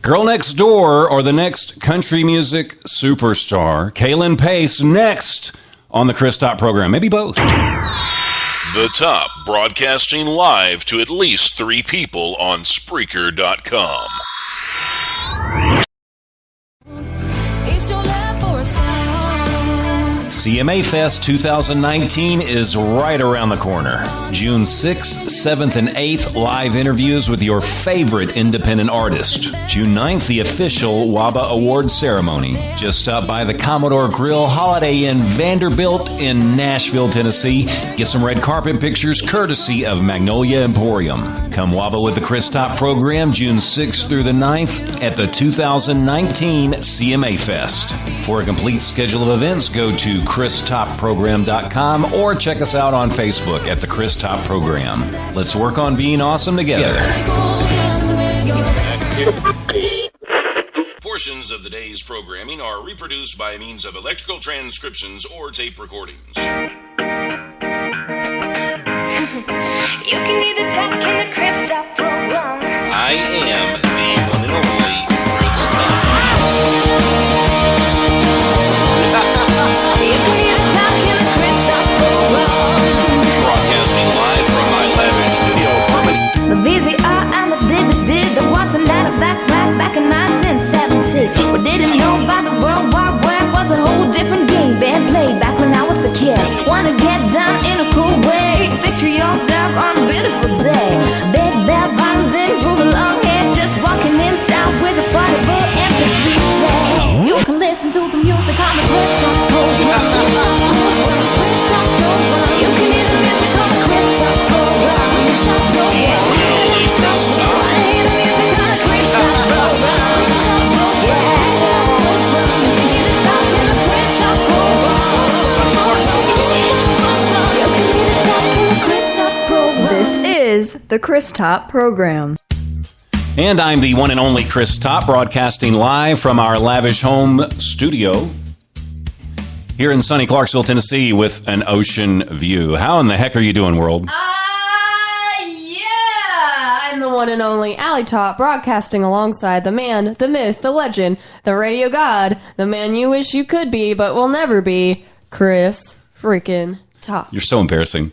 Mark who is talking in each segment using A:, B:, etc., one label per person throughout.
A: Girl Next Door or the next country music superstar? KayLyn Pace next on the Chris Top program. Maybe both.
B: The Top, broadcasting live to at least 3 people on Spreaker.com.
A: CMA Fest 2019 is right around the corner. June 6th, 7th, and 8th, live interviews with your favorite independent artist. June 9th, the official WABA Awards ceremony. Just stop by the Commodore Grill Holiday Inn Vanderbilt in Nashville, Tennessee. Get some red carpet pictures courtesy of Magnolia Emporium. Come WABA with the Chris Top program June 6th through the 9th at the 2019 CMA Fest. For a complete schedule of events, go to ChrisTopProgram.com or check us out on Facebook at the Chris Top Program. Let's work on being awesome together.
B: Portions of the day's programming are reproduced by means of electrical transcriptions or tape recordings.
C: You can either talk in the Chris Top program.
B: I am the one and only Chris Top.
C: You can either talk in the Chris Top program.
B: Broadcasting live from my lavish studio apartment.
C: The VCR and the DVD, there was a night of back in 1970. What didn't know about the World War Web was a whole different game being played back when I was a kid. Wanna get down in a cool way, picture yourself on a beautiful day. Big bell bottoms and groovy long hair, just walking in style with a portable MP3 player. You can listen to the music on the Chris Top program. You can hear the music on the Chris Top program.
B: Only Chris Top.
C: Hear the music on the Chris Top program. You can hear the talk in the Chris Top program.
B: Sunny Clarksville, Tennessee.
C: You can hear the talk in the Chris Top program.
D: This is the Chris Top program.
A: And I'm the one and only Chris Top, broadcasting live from our lavish home studio here in sunny Clarksville, Tennessee, with an ocean view. How in the heck are you doing, world?
E: Yeah! I'm the one and only Alley Top, broadcasting alongside the man, the myth, the legend, the radio god, the man you wish you could be but will never be, Chris freaking Top.
A: You're so embarrassing.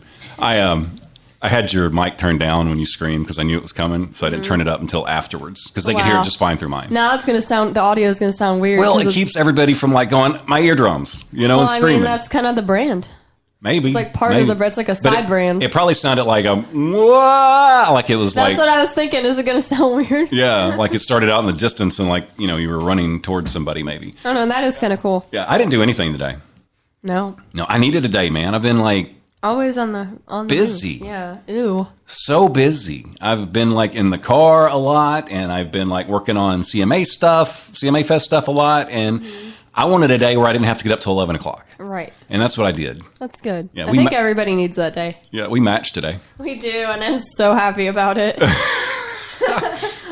A: I had your mic turned down when you screamed because I knew it was coming, so I didn't turn it up until afterwards because they could hear it just fine through mine.
E: Now it's going to sound, the audio is going to sound weird.
A: Well, it keeps everybody from like going, my eardrums, and
E: Well, I
A: screaming.
E: mean, that's kind of the brand.
A: Maybe.
E: It's like part of the, it's like a side brand.
A: It probably sounded like a, "Wah!" Like it was
E: That's
A: like.
E: what I was thinking. Is it going to sound weird?
A: Yeah, like it started out in the distance and like, you were running towards somebody maybe.
E: I don't know. That is kind of cool.
A: Yeah, I didn't do anything today.
E: No.
A: No, I needed a day, man. I've been like
E: Always on the
A: busy.
E: move. Yeah. Ew.
A: So busy. I've been like in the car a lot, and I've been like working on CMA Fest stuff a lot, and I wanted a day where I didn't have to get up till 11 o'clock.
E: Right.
A: And that's what I did.
E: That's good.
A: Yeah,
E: I think everybody needs that day.
A: Yeah, we matched today.
E: We do, and I'm so happy about it.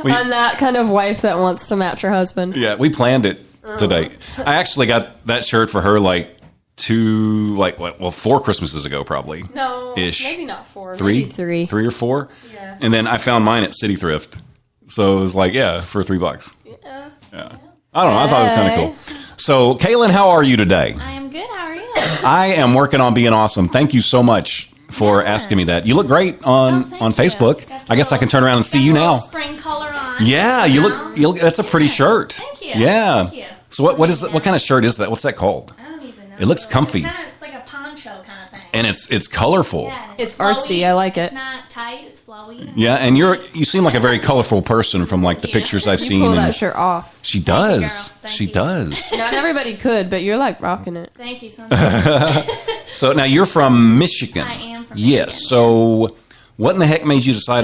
E: I'm that kind of wife that wants to match her husband.
A: Yeah, we planned it today. I actually got that shirt for her like 4 Christmases ago, probably.
E: No,
A: Ish.
E: maybe not 4.
A: Three?
E: Maybe 3.
A: 3 or 4?
E: Yeah.
A: And then I found mine at City Thrift. So it was like, for $3.
E: Yeah.
A: Yeah. I don't know. I thought it was kind of cool. So, KayLyn, how are you today?
F: I am good. How are you?
A: I am working on being awesome. Thank you so much for asking me that. You look great on Facebook. I guess I can turn around and see you now.
F: Spring color on.
A: Yeah, you look. That's a pretty shirt.
F: Thank you.
A: Yeah.
F: Thank you.
A: So what kind of shirt is that? What's that called?
F: I don't even know.
A: It looks comfy.
F: It's like a poncho kind of thing.
A: And it's colorful.
F: Yeah,
E: It's
F: flowy.
E: artsy. I like it.
F: It's not tight. It's flowy.
A: Yeah, and you seem like a very colorful person from like the pictures I've
E: You
A: seen.
E: pull
A: and
E: that shirt off.
A: She
F: Thank you,
A: does.
F: girl. Thank
A: She
F: you.
A: does.
E: Not everybody could, but you're like rocking it.
F: Thank you so much.
A: So now you're from Michigan.
F: I am from
A: Yes.
F: Michigan.
A: So what in the heck made you decide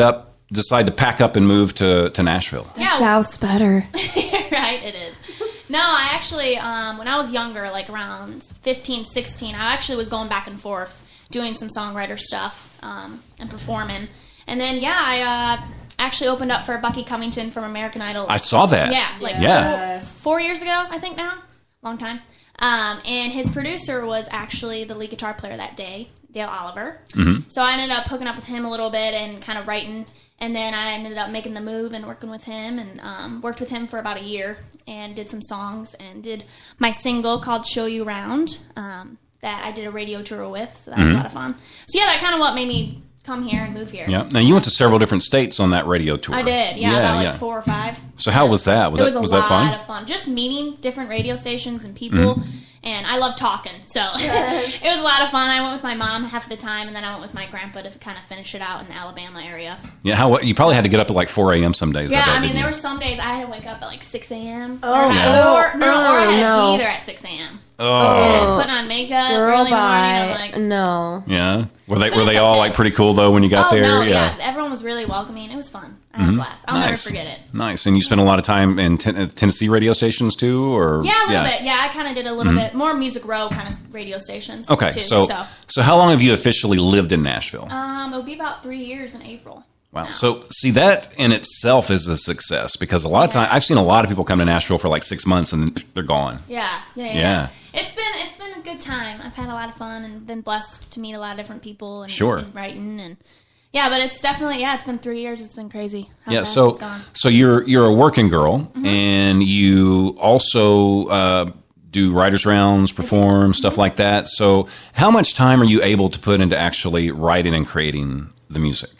A: to pack up and move to Nashville?
E: The South's better.
F: Right, it is. No, I actually, when I was younger, like around 15, 16, I actually was going back and forth doing some songwriter stuff and performing. And then, I actually opened up for Bucky Covington from American Idol.
A: I saw that.
F: Yeah, like
E: Yes.
F: 4 years ago, I think now. Long time. And his producer was actually the lead guitar player that day, Dale Oliver.
A: Mm-hmm.
F: So I ended up hooking up with him a little bit and kind of writing And then I ended up making the move and working with him, and worked with him for about a year and did some songs and did my single called Show You Round that I did a radio tour with, so that was a lot of fun. So yeah, that kind of what made me come here and move here.
A: Yeah. Now, you went to several different states on that radio tour.
F: I did, about like 4 or 5.
A: So how was that? Was
F: it
A: that
F: was a lot of fun. Just meeting different radio stations and people, and I love talking, so it was a lot of fun. I went with my mom half of the time, and then I went with my grandpa to kind of finish it out in the Alabama area.
A: Yeah, you probably had to get up at like 4 a.m. some days.
F: Yeah,
A: I bet,
F: I mean,
A: didn't
F: there
A: you?
F: were some days I had to wake up at like 6 a.m.
E: Oh,
F: or I had to be there at 6 a.m.
A: Oh.
F: Putting on makeup
E: Girl,
F: early in the morning.
E: bye.
F: I'm like,
A: Yeah. Were they
F: it's
A: all
F: okay.
A: like pretty cool though when you got
F: oh,
A: there?
F: no, yeah. Everyone was really welcoming. It was fun. I had a blast. I'll never forget it.
A: Nice. And you spent a lot of time in Tennessee radio stations too, or
F: Yeah, a little bit. Yeah, I kind of did a little bit more MusicRow kind of radio stations.
A: Okay,
F: too,
A: so how long have you officially lived in Nashville?
F: it'll be about 3 years in April.
A: Wow. So, see, that in itself is a success because a lot of time I've seen a lot of people come to Nashville for like 6 months and then they're gone.
F: Yeah.
A: Yeah.
F: It's been a good time. I've had a lot of fun and been blessed to meet a lot of different people and
A: Sure.
F: been writing and yeah, but it's definitely it's been 3 years. It's been crazy. How
A: Yeah.
F: fast
A: So,
F: it's gone.
A: so you're a working girl and you also do writers rounds, perform stuff like that. So, how much time are you able to put into actually writing and creating the music?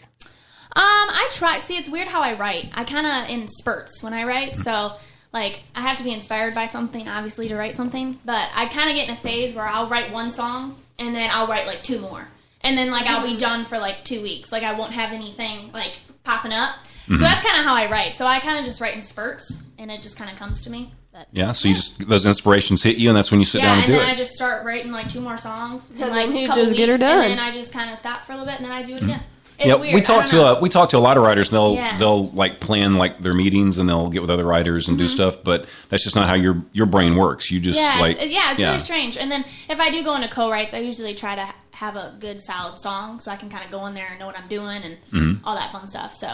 F: I try. See, it's weird how I write. I kind of in spurts when I write. So, like, I have to be inspired by something, obviously, to write something. But I kind of get in a phase where I'll write one song, and then I'll write, like, 2 more. And then, like, I'll be done for, like, 2 weeks. Like, I won't have anything, like, popping up. So that's kind of how I write. So I kind of just write in spurts, and it just kind of comes to me. But,
A: Yeah. So you just those inspirations hit you, and that's when you sit down and do
F: and then
A: it.
F: I just start writing, like, 2 more songs. In,
E: And
F: like,
E: then you
F: a couple
E: just get her
F: weeks,
E: done.
F: And then I just kind of stop for a little bit, and then I do it again. It's
A: Yeah,
F: weird.
A: we talk
F: I don't know.
A: to a lot of writers. And
F: Yeah.
A: they'll like plan like their meetings and they'll get with other writers and do stuff. But that's just not how your brain works. You just
F: it's really strange. And then if I do go into co-writes, I usually try to have a good solid song so I can kind of go in there and know what I'm doing and all that fun stuff. So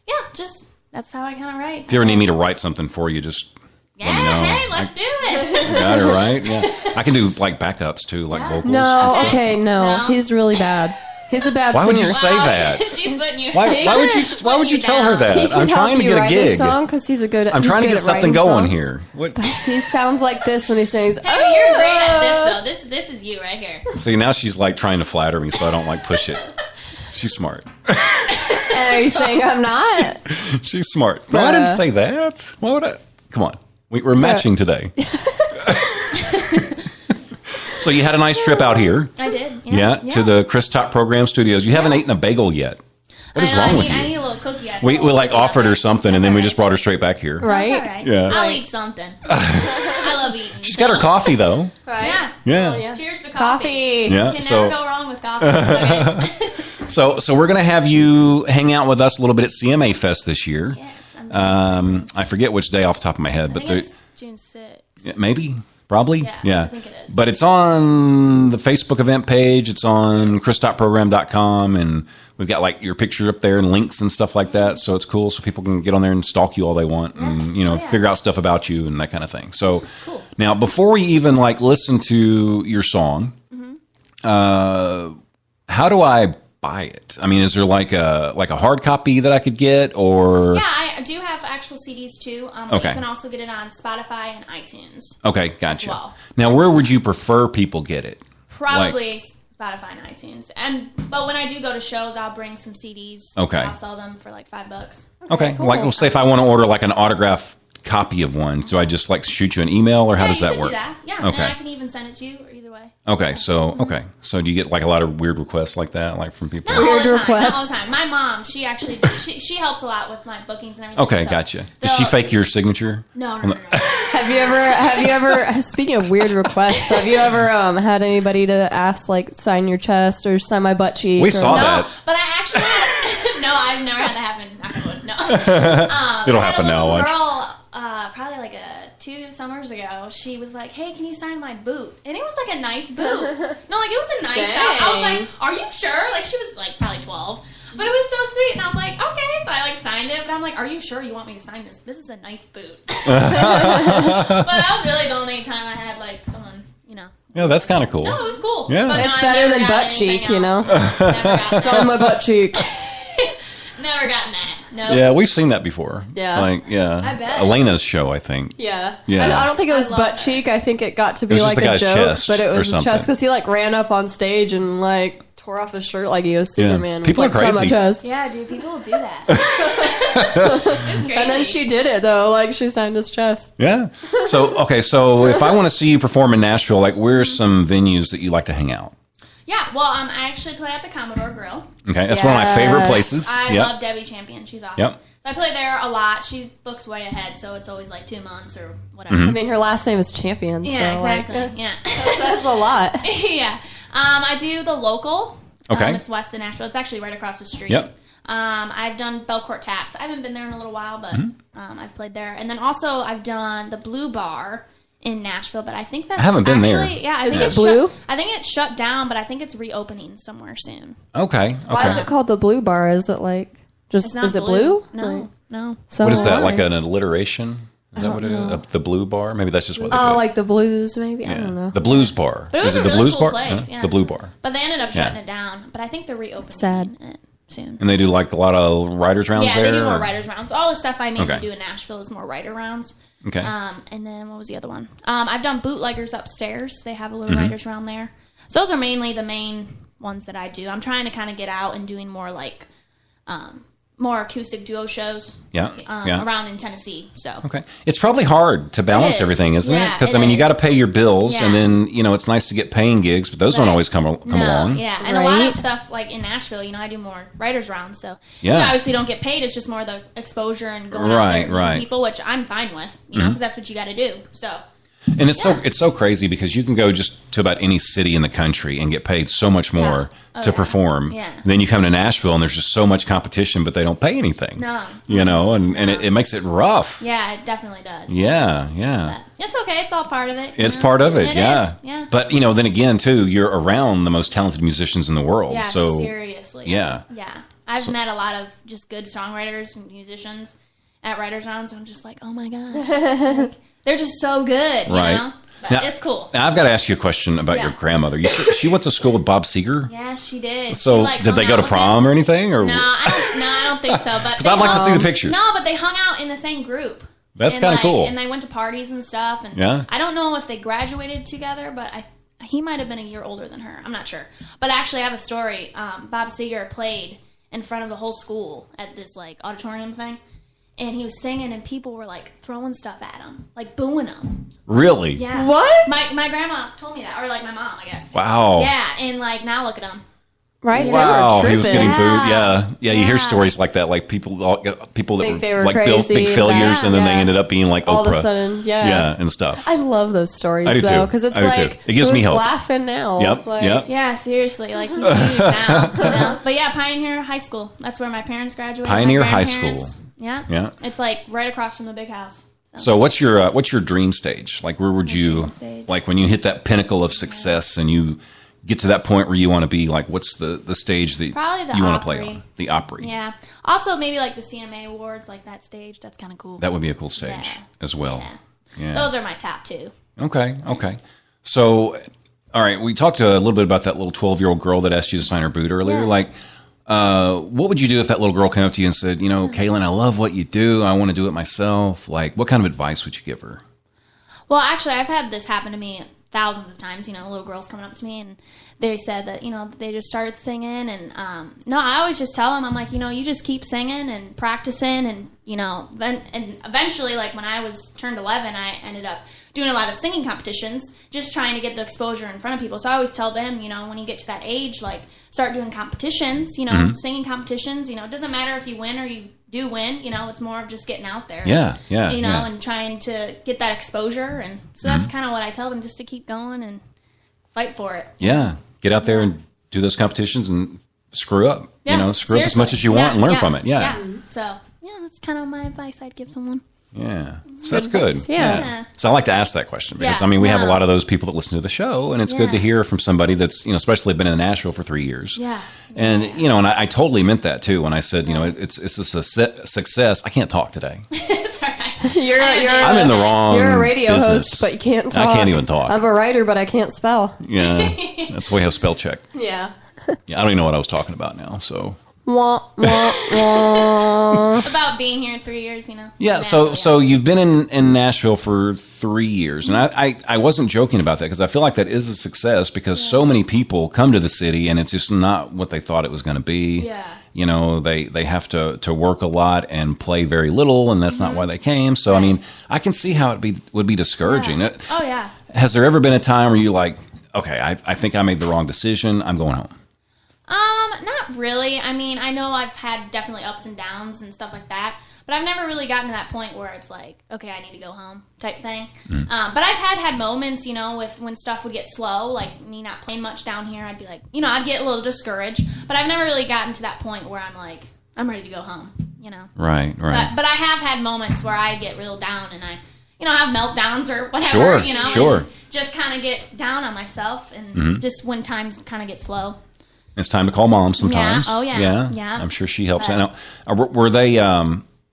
F: yeah, just that's how I kind of write.
A: If you ever need me to write something for you, just let me know.
F: Hey, let's do it.
A: Got it right. Yeah, I can do like backups too, like vocals. and
E: No,
A: stuff.
E: okay, no.
F: No?
E: He's really bad. He's a bad
A: Why
E: singer.
A: would you say that?
F: She's putting you.
A: Why would you tell her that?
E: He can
A: I'm trying
E: help
A: to
E: you
A: get a
E: write this
A: gig.
E: song because he's a good.
A: I'm
E: he's
A: trying to
E: good
A: get
E: at
A: something
E: writing
A: going
E: songs.
A: here. What?
E: He sounds like this when he sings.
F: Hey, but you're great at this though. This is you right here.
A: See, now she's like trying to flatter me, so I don't like push it. She's smart.
E: Are you saying I'm not?
A: She's smart. No, I didn't say that. Why would I? Come on. We're matching today. So you had a nice trip out here.
F: I did.
A: Yeah, to the Chris Top Program Studios. You haven't eaten a bagel yet. What is wrong with
F: I need
A: you?
F: a little cookie.
A: We like offered her something, and then we just brought her straight back here.
E: Right?
F: That's all right.
A: Yeah.
F: I'll eat something. I love eating.
A: She's got her coffee though.
E: Right.
F: Yeah.
A: Yeah.
F: Cheers to
E: Coffee.
A: Yeah.
F: Can
A: So
F: never go wrong with coffee.
A: so we're gonna have you hang out with us a little bit at CMA Fest this year.
F: Yes,
A: I forget which day off the top of my head,
F: I
A: but
F: think it's June 6th.
A: maybe. Probably,
F: Yeah, I think it is.
A: But it's on the Facebook event page. It's on christopprogram.com, and we've got like your picture up there and links and stuff like that. So it's cool. So people can get on there and stalk you all they want, and figure out stuff about you and that kind of thing. So now, before we even like listen to your song, how do I buy it? I mean, is there like a hard copy that I could get, or
F: Yeah, I do have actual CDs too. But
A: Okay.
F: you can also get it on Spotify and iTunes.
A: okay, gotcha.
F: well.
A: Now, where would you prefer people get it?
F: Probably Spotify and iTunes. But when I do go to shows, I'll bring some CDs.
A: Okay.
F: I'll sell them for like $5.
A: Okay,
E: cool.
A: like, well, say if I want to order like an autograph copy of one, do I just like shoot you an email, or how does
F: you
A: that
F: can
A: work?
F: Do that. Yeah,
A: Okay.
F: and I can even send it to you, or either way.
A: Okay, so do you get like a lot of weird requests like that, like from people?
F: Not all the time.
E: requests.
F: Not all the time. My mom, she actually she helps a lot with my bookings and everything.
A: Okay,
F: so
A: gotcha. Does she
F: they'll-
A: fake your signature?
F: No.
E: Have you ever? Speaking of weird requests, have you ever had anybody to ask like sign your chest or sign my butt cheek?
A: We
E: or-
A: saw
F: No,
A: that.
F: but I actually no, I've never had that happen. Knock on wood. No.
A: It'll
F: I had
A: happen
F: a
A: now.
F: little
A: Watch.
F: girl, probably like 2 summers ago. She was like, "Hey, can you sign my boot?" And it was like a nice boot. No, like it was a nice.
E: Dang.
F: I was like, "Are you sure?" Like she was like probably 12. But it was so sweet, and I was like, okay. So I like signed it, but I'm like, are you sure you want me to sign this? This is a nice boot. But that was really the only time I had like someone,
A: Yeah, that's kind of cool.
F: No, it was cool.
A: Yeah.
F: But
E: It's
F: I
E: better
F: never
E: than
F: got
E: butt
F: anything
E: cheek, you
F: else.
E: know?
F: Never got
E: Sign my butt cheek.
F: Never gotten that. No.
A: Yeah, we've seen that before.
E: Yeah.
F: I bet.
A: Elena's show, I think.
E: Yeah.
A: Yeah.
E: I don't think it was
F: I love
E: butt
F: that.
E: cheek. I think it got to be
A: was
E: like
A: just the
E: a
A: guy's
E: joke,
A: chest
E: but it
A: or
E: was his
A: something.
E: chest because he like ran up on stage and like tore off his shirt like he was Superman.
A: People
E: with,
A: are
E: like, so
A: crazy.
E: much chest.
F: Yeah, dude, people do that. It's crazy.
E: And then she did it though. Like she signed his chest.
A: Yeah. So, okay, so if I want to see you perform in Nashville, like, where's some venues that you like to hang out?
F: Yeah, well, I actually play at the Commodore Grill.
A: Okay, that's one of my favorite places.
F: I
A: Yep.
F: love Debbie Champion. She's awesome.
A: Yep.
F: So I play there a lot. She books way ahead, so it's always like 2 months or whatever.
A: Mm-hmm.
E: I mean, her last name is Champion.
F: Yeah,
E: so,
F: exactly.
E: Like,
F: Yeah.
E: that's a lot.
F: Yeah. I do the local.
A: Okay.
F: It's west of Nashville. It's actually right across the street.
A: Yep.
F: I've done Belcourt Taps. I haven't been there in a little while, but I've played there. And then also I've done the Blue Bar in Nashville, but I think that's
A: I haven't been there.
F: actually, yeah, I
E: Is
F: think
E: it
F: it's
E: blue?
F: I think it's shut down, but I think it's reopening somewhere soon.
A: Okay.
E: Why is it called the Blue Bar? Is it like just
F: It's not
E: is it blue?
F: No,
E: Like,
F: no.
E: so
A: What is that,
E: why?
A: like an alliteration? Is that what it is? The Blue Bar? Maybe that's just what they
E: Oh,
A: do.
E: like the blues, maybe. I
A: Yeah.
E: don't know.
A: The Blues Bar.
F: But it was
A: is it
F: a
A: the
F: really
A: Blues
F: cool
A: Bar?
F: place,
A: Huh?
F: yeah.
A: The Blue Bar.
F: But they ended up shutting
A: Yeah.
F: it down. But I think they're reopening
E: Sad.
F: it soon.
A: And they do like a lot of writers rounds
F: Yeah,
A: there?
F: they do more
A: or-
F: writers rounds. All the stuff I mainly
A: Okay.
F: do in Nashville is more writer rounds.
A: Okay.
F: And then what was the other one? I've done Bootleggers upstairs. They have a little
A: Mm-hmm.
F: writers round there. So those are mainly the main ones that I do. I'm trying to kind of get out and doing more like more acoustic duo shows.
A: Yeah, yeah.
F: Around in Tennessee. So
A: Okay. It's probably hard to balance
F: is.
A: everything, isn't it?
F: Yeah,
A: Because,
F: it
A: I mean, you
F: is.
A: got to pay your bills,
F: Yeah.
A: and then, it's nice to get paying gigs, but those don't
F: Right.
A: always come along.
F: Yeah, and a lot
E: Right.
F: of stuff like in Nashville, I do more writers rounds, so
A: Yeah.
F: obviously don't get paid. It's just more the exposure and going out
A: Right,
F: there and meeting
A: right. Mm-hmm.
F: people, which I'm fine with, because that's what you got to do. So
A: And it's so crazy because you can go just to about any city in the country and get paid so much more
F: Oh,
A: to
F: yeah.
A: perform.
F: Yeah.
A: Then you come to Nashville and there's just so much competition, but they don't pay anything.
F: No.
A: And it makes it rough.
F: yeah, it definitely does.
A: Yeah, yeah.
F: But it's okay. It's all part of it.
A: It's part of it,
F: It
A: yeah.
F: is, yeah.
A: But, then again, too, you're around the most talented musicians in the world.
F: Yeah,
A: so
F: seriously.
A: Yeah.
F: Yeah. I've met a lot of just good songwriters and musicians at writers rounds. I'm just like, oh my God. Like, they're just so good, you
A: Right.
F: know? But
A: Now-
F: it's cool.
A: Now, I've got to ask you a question about your
F: Yeah.
A: grandmother. You said she went to school with Bob Seeger?
F: Yeah, she did.
A: So,
F: She, like,
A: did they
F: hung
A: go
F: out
A: to
F: with
A: prom
F: him.
A: or anything? Or
F: No, I don't think so. But
A: Because I'd like to see the pictures.
F: No, but they hung out in the same group.
A: That's
F: And,
A: kinda
F: like,
A: cool.
F: And they went to parties and stuff. And
A: Yeah.
F: I don't know if they graduated together, but he might have been a year older than her. I'm not sure. But actually, I have a story. Bob Seeger played in front of the whole school at this like auditorium thing, and he was singing, and people were like throwing stuff at him, like booing him.
A: Really?
F: Yeah.
E: What?
F: My grandma told me that, or like my mom, I guess.
A: Wow.
F: Yeah, and like now look at him.
E: Right?
A: Wow,
E: They were
A: he was getting
E: tripping.
A: booed. Yeah. You hear
F: Yeah.
A: stories like that, like people that
E: Think they were
A: like built
E: crazy
A: big
E: and
A: failures,
E: that,
A: and then they
E: yeah.
A: ended up being like
E: All
A: Oprah.
E: of a sudden, yeah.
A: Yeah, and stuff.
E: I love those stories
A: I do
E: though,
A: too.
E: because it's
A: I do
E: like
A: too. It gives me
E: who's
A: hope.
E: laughing now.
A: Yep,
E: Like,
A: yep.
F: Yeah, seriously, like he's huge now. You know? But yeah, Pioneer High School. That's where my parents graduated.
A: Pioneer
F: my
A: High
F: grandparents.
A: School.
F: Yeah.
A: Yeah.
F: It's like right across from the big house.
A: So what's your dream stage? Like where would you
F: dream stage?
A: like when you hit that pinnacle of success and you get to that point where you want to be? Like what's the stage that
F: Probably the
A: you want to play
F: Opry.
A: on? The Opry.
F: Yeah. Also, maybe like the CMA Awards, like that stage. That's kind of cool.
A: That would be a cool stage
F: Yeah.
A: as well.
F: Yeah.
A: Yeah.
F: Those are my top two.
A: Okay. So, all right, we talked a little bit about that little 12-year-old girl that asked you to sign her boot earlier.
F: Yeah.
A: Like, what would you do if that little girl came up to you and said, KayLyn, I love what you do. I want to do it myself. Like, what kind of advice would you give her?
F: Well, actually, I've had this happen to me thousands of times. Little girls coming up to me and they said that, they just started singing. And, no, I always just tell them, I'm like, you just keep singing and practicing. And, and eventually, like when I was turned 11, I ended up doing a lot of singing competitions, just trying to get the exposure in front of people. So I always tell them, when you get to that age, like start doing competitions, singing competitions. It doesn't matter if you win or you do win, it's more of just getting out there.
A: Yeah.
F: And trying to get that exposure. And so that's kind of what I tell them, just to keep going and fight for it.
A: Yeah. Get out there and do those competitions and screw up.
F: Yeah,
A: screw up as
F: seriously.
A: much as you want and learn from it. Yeah.
F: So, that's kind of my advice I'd give someone.
A: Yeah. So that's good.
E: Yeah.
A: So I like to ask that question because,
F: Yeah.
A: we have a lot of those people that listen to the show, and it's good to
F: Yeah.
A: hear from somebody that's, especially been in Nashville for 3 years.
F: Yeah.
A: And, and I totally meant that too when I said, it's a success. I can't talk today.
F: It's all right.
A: I'm in the wrong
E: You're a radio
A: business.
E: host, but you can't talk.
A: I can't even talk.
E: I'm a writer, but I can't spell.
A: Yeah. That's why I have spell check.
E: Yeah.
A: Yeah, I don't even know what I was talking about now. So
E: Wah, wah, wah.
F: About being here 3 years,
A: Yeah,
F: Nashville,
A: so you've been in Nashville for 3 years, and I wasn't joking about that because I feel like that is a success because so many people come to the city and it's just not what they thought it was going to be.
F: Yeah.
A: They have to work a lot and play very little, and that's not why they came. So I mean, I can see how it would be discouraging.
F: Yeah. Oh yeah.
A: Has there ever been a time where you like, okay, I think I made the wrong decision. I'm going home.
F: Not really. I mean, I know I've had definitely ups and downs and stuff like that, but I've never really gotten to that point where it's like, okay, I need to go home type thing. But I've had moments, with when stuff would get slow, like me not playing much down here. I'd be like, I'd get a little discouraged, but I've never really gotten to that point where I'm like, I'm ready to go home,
A: Right.
F: But I have had moments where I get real down and I, have meltdowns or whatever,
A: Sure.
F: and just kind of get down on myself and just when times kind of get slow.
A: It's time to call mom sometimes.
F: Yeah. Oh, yeah. Yeah.
A: I'm sure she helps. Now, were they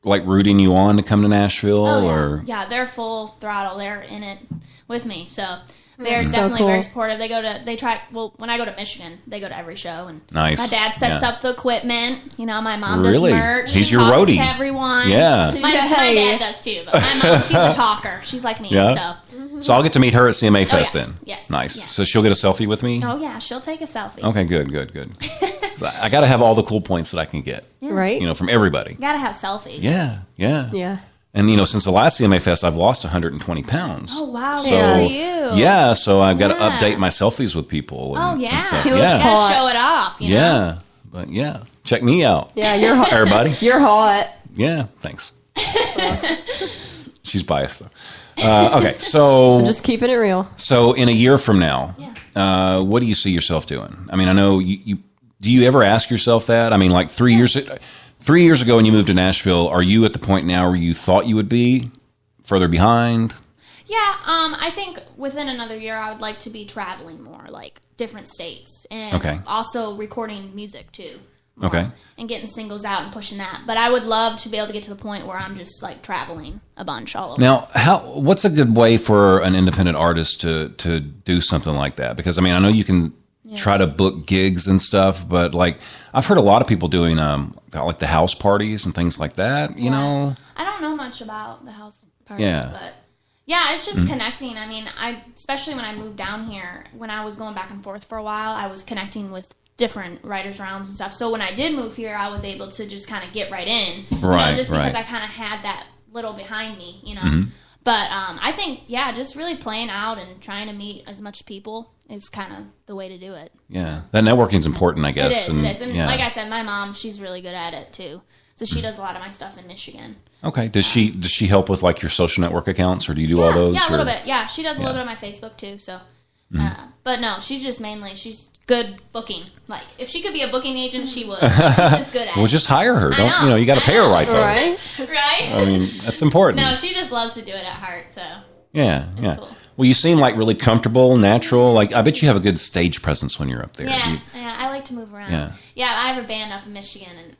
A: like rooting you on to come to Nashville?
F: Oh, yeah.
A: Or
F: Yeah, they're full throttle. They're in it with me. So they're
E: So
F: definitely
E: cool.
F: very supportive. When I go to Michigan, they go to every show. And
A: Nice.
F: my dad sets
A: Yeah.
F: up the equipment. My mom
A: Really?
F: does merch.
A: He's
F: she
A: your
F: talks
A: roadie.
F: to everyone.
A: Yeah.
F: My dad does too, but my mom, she's a talker. She's like me.
A: Yeah.
F: So.
A: So I'll get to meet her at CMA Fest
F: yes.
A: then.
F: Yes.
A: Nice.
F: Yes.
A: So she'll get a selfie with me?
F: Oh, yeah. She'll take a selfie.
A: Okay, good. So I got to have all the cool points that I can get,
E: Right?
A: from everybody.
F: Gotta have selfies.
A: Yeah.
E: Yeah.
A: And, since the last CMA Fest, I've lost 120 pounds.
F: Oh, wow.
A: So,
F: Good for you.
A: yeah, so I've got to
F: Yeah.
A: update my selfies with people. And,
F: Oh, yeah.
A: and stuff.
F: You
A: Yeah.
F: gotta show it off,
A: Yeah. But, yeah. Check me out.
E: Yeah, you're hot.
A: Everybody.
E: You're hot.
A: Yeah, thanks. She's biased, though. Okay, so
E: Just keeping it real.
A: so in a year from now, what do you see yourself doing? I mean, I know you do you ever ask yourself that? I mean, like 3 years ago when you moved to Nashville, are you at the point now where you thought you would be further behind?
F: Yeah, I think within another year I would like to be traveling more, like different states, and
A: Okay.
F: also recording music too. more,
A: Okay.
F: And getting singles out and pushing that. But I would love to be able to get to the point where I'm just like traveling a bunch all over.
A: Now, what's a good way for an independent artist to do something like that? Because I mean, I know you can try to book gigs and stuff, but like I've heard a lot of people doing like the house parties and things like that. You know,
F: I don't know much about the house parties, but yeah, it's just connecting. I mean, especially when I moved down here, when I was going back and forth for a while, I was connecting with different writers' rounds and stuff. So when I did move here, I was able to just kind of get right in, just because I kind of had that little behind me, you know. But I think, just really playing out and trying to meet as much people is kind of the way to do it.
A: Yeah, that networking's important, I guess.
F: It is. And like I said, my mom, she's really good at it too. So she does a lot of my stuff in Michigan.
A: Okay. Does she help with like your social network accounts, or do you do all those?
F: Yeah, a little bit. Yeah, she does a little bit of my Facebook too. So, but no, she's good booking. Like if she could be a booking agent, she would. She's just good at it.
A: Well, just hire her. Don't you got to pay her right, though.
E: Right?
F: Right?
A: I mean, that's important.
F: No, she just loves to do it at heart. So
A: Yeah.
F: cool.
A: Well, you seem like really comfortable, natural. Like I bet you have a good stage presence when you're up there.
F: yeah, I like to move around.
A: Yeah.
F: I have a band up in Michigan, and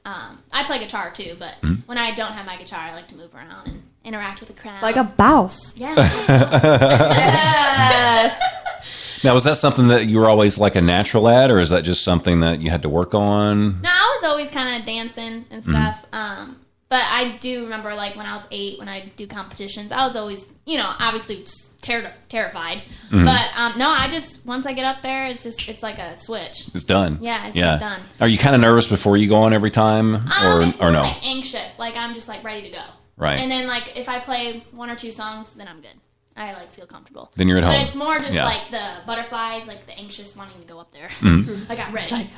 F: I play guitar too. But when I don't have my guitar, I like to move around and interact with the crowd.
E: Like a bouse.
F: Yeah.
E: Yes.
A: Now, was that something that you were always like a natural at, or is that just something that you had to work on?
F: No, I was always kind of dancing and stuff. But I do remember, like, when I was 8, when I do competitions, I was always, obviously terrified. But, no, once I get up there, it's like a switch.
A: It's done.
F: Yeah, it's just done.
A: Are you kind of nervous before you go on every time,
F: It's
A: or
F: more
A: no?
F: like anxious. Like, I'm just, like, ready to go.
A: Right.
F: And then, like, if I play 1 or 2 songs, then I'm good. I, like, feel comfortable.
A: Then you're at home.
F: But it's more just, like, the butterflies, like, the anxious wanting to go up there. Like, I'm ready.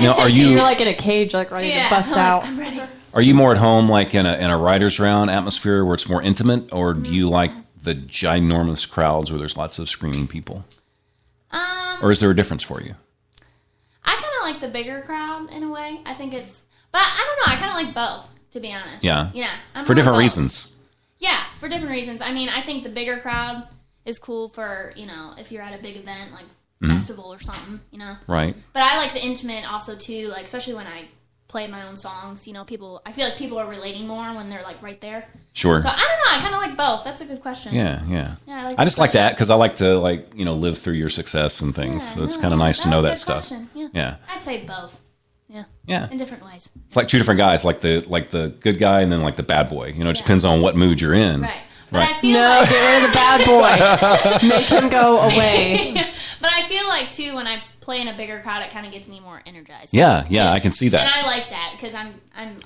A: Now, are
E: You're
A: you
E: like in a cage, like ready to bust out.
F: I'm ready.
A: are you more at home, like in a writers' round atmosphere where it's more intimate, or do you like the ginormous crowds where there's lots of screaming people? Or is there a difference for you?
F: I kind of like the bigger crowd in a way. I think it's, but I don't know. I kind of like both, to be honest.
A: Yeah.
F: Yeah. I'm
A: For
F: more
A: different
F: both.
A: reasons.
F: Yeah, for different reasons. I mean, I think the bigger crowd is cool for, if you're at a big event, like festival or something,
A: Right.
F: But I like the intimate also, too, like, especially when I play my own songs, I feel like people are relating more when they're, like, right there.
A: Sure.
F: So, I don't know. I kind of like both. That's a good question.
A: Yeah.
F: Yeah,
A: I just like that because I like to live through your success and things. So it's kind of nice to know that stuff.
F: Yeah.
A: Yeah.
F: I'd say both. Yeah. In different ways.
A: It's like two different guys, like the good guy and then like the bad boy. You know, it just depends on what mood you're in.
F: Right. But I feel
E: get rid of the bad boy. Make him go away.
F: But I feel like, too, when I play in a bigger crowd, it kind of gets me more energized.
A: Yeah, I can see that.
F: And I like that because I'm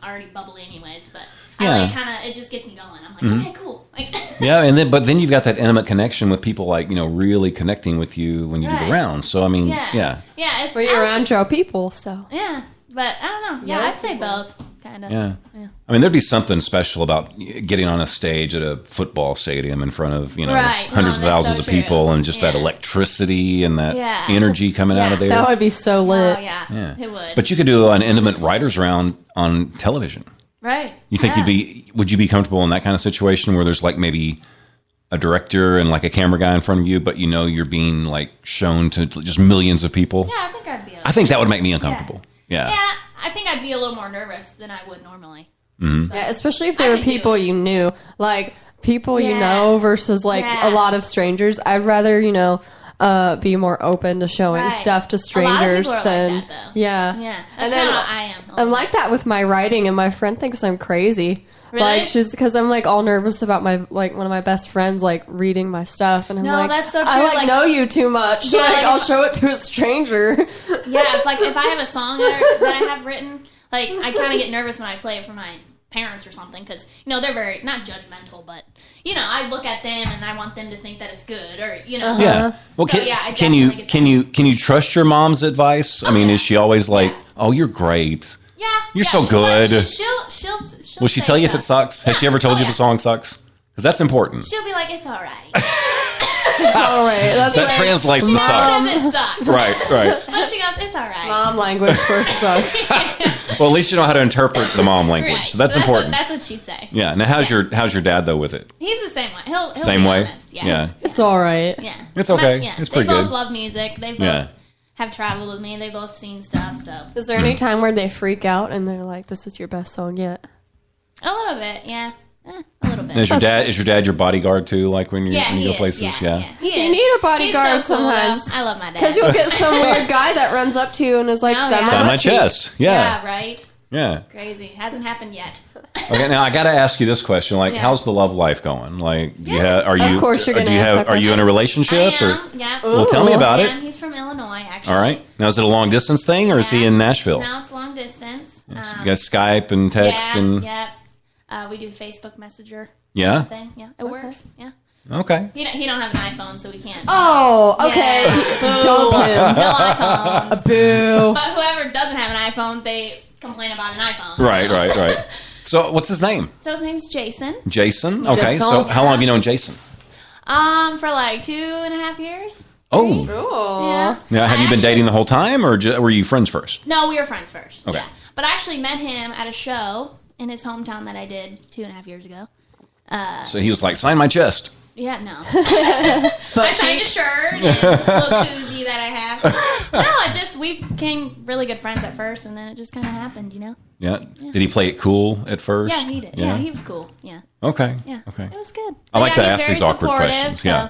F: already bubbly anyways, but I like kind of, it just gets me going. I'm like, okay, cool. Like,
A: but then you've got that intimate connection with people, like, you know, really connecting with you when you get around. So, I mean,
F: Yeah, it's...
E: Well, you're around your people, so.
F: Yeah, but I don't know. Yeah, I'd say both, kind of.
A: Yeah. I mean, there'd be something special about getting on a stage at a football stadium in front of, you know, hundreds of thousands of people and just that electricity and that energy coming out of there.
E: That would be so lit.
F: Oh, yeah, it would.
A: But you could do an intimate writers round on television.
F: Right.
A: You think would you be comfortable in that kind of situation where there's like maybe a director and like a camera guy in front of you, but you know you're being like shown to just millions of people?
F: Yeah, I think I'd be okay.
A: I think that would make me uncomfortable. Yeah,
F: I think I'd be a little more nervous than I would normally.
A: Mm-hmm.
E: Yeah, especially if they were people you knew. Like, people you know versus, like, a lot of strangers. I'd rather, you know, be more open to showing stuff to strangers than...
F: Like that, though.
E: Yeah.
F: That's how I am.
E: I'm like that with my writing, and my friend thinks I'm crazy.
F: Really?
E: Like, because I'm, like, all nervous about one of my best friends, like, reading my stuff. And I'm like,
F: that's so true.
E: I, like, know you too much.
F: Yeah,
E: like, I'll show it to a stranger.
F: Yeah, if I have a song that I have written, like, I kind of get nervous when I play it for my parents or something, because, you know, they're very, not judgmental, but, you know, I look at them and I want them to think that it's good, or, you know.
A: Yeah. Well,
F: so,
A: can you trust your mom's advice? I mean, is she always like, oh, you're great.
F: Yeah.
A: You're so good.
F: She'll
A: Will she tell you if it sucks? Has she ever told you if the song sucks? Because that's important.
F: She'll be like, it's all right.
E: It's all right.
A: That translates to sucks.
F: It sucks.
A: Right.
F: But she goes, it's all right.
E: Mom language first sucks.
A: Well, at least you know how to interpret the mom language.
F: Right.
A: So that's important.
F: That's what she'd say.
A: Yeah. Now, how's your dad though with it?
F: He's the same way. He'll
A: same
F: be
A: way.
F: Honest. Yeah.
E: It's all right.
F: Yeah.
A: It's okay. It's pretty good.
F: They both love music. They both have traveled with me. They both seen stuff. So.
E: Is there any time where they freak out and they're like, "This is your best song yet"?
F: A little bit. Yeah. A little bit.
A: Is your dad your bodyguard too? Like when you go places? Yeah.
E: You need a bodyguard sometimes.
F: I love my dad.
E: Because you'll get some weird guy that runs up to you and is like,
A: sign my chest.
F: Yeah, right.
A: Yeah.
F: Crazy. Hasn't happened yet.
A: Okay, now I got to ask you this question: like, how's the love life going? Like, are you?
E: Of course, you're going to ask.
A: Are you in a relationship?
F: I am. Yeah.
A: Well, tell me about it.
F: He's from Illinois, actually.
A: All right. Now, is it a long distance thing, or is he in Nashville?
F: No, it's long distance.
A: So you guys Skype and text and.
F: Yeah. We do Facebook Messenger.
A: Yeah.
F: Thing. Yeah. It works. Yeah.
A: Okay.
F: He don't have an iPhone, so we can't.
E: Oh, okay. Dump him.
F: No iPhones.
E: Boo.
F: But whoever doesn't have an iPhone, they complain about an iPhone.
A: Right. So, what's his name?
F: So his name's Jason.
A: Jason. Okay. So, how long have you known Jason?
F: For like 2.5 years.
A: Oh.
E: Cool.
F: Yeah.
A: Now, have you been dating the whole time, or were you friends first?
F: No, we were friends first.
A: Okay.
F: Yeah. But I actually met him at a show in his hometown that I did 2.5 years ago.
A: So he was like, sign my chest.
F: Yeah, no. I signed a shirt and a little koozie that I have. No, we became really good friends at first, and then it just kind of happened, you know?
A: Yeah. Did he play it cool at first?
F: Yeah, he did. Yeah, he was cool. Yeah.
A: Okay.
F: Yeah.
A: Okay.
F: It was good.
A: I like to
F: he's
A: ask these
F: very
A: awkward questions.
F: So
A: yeah.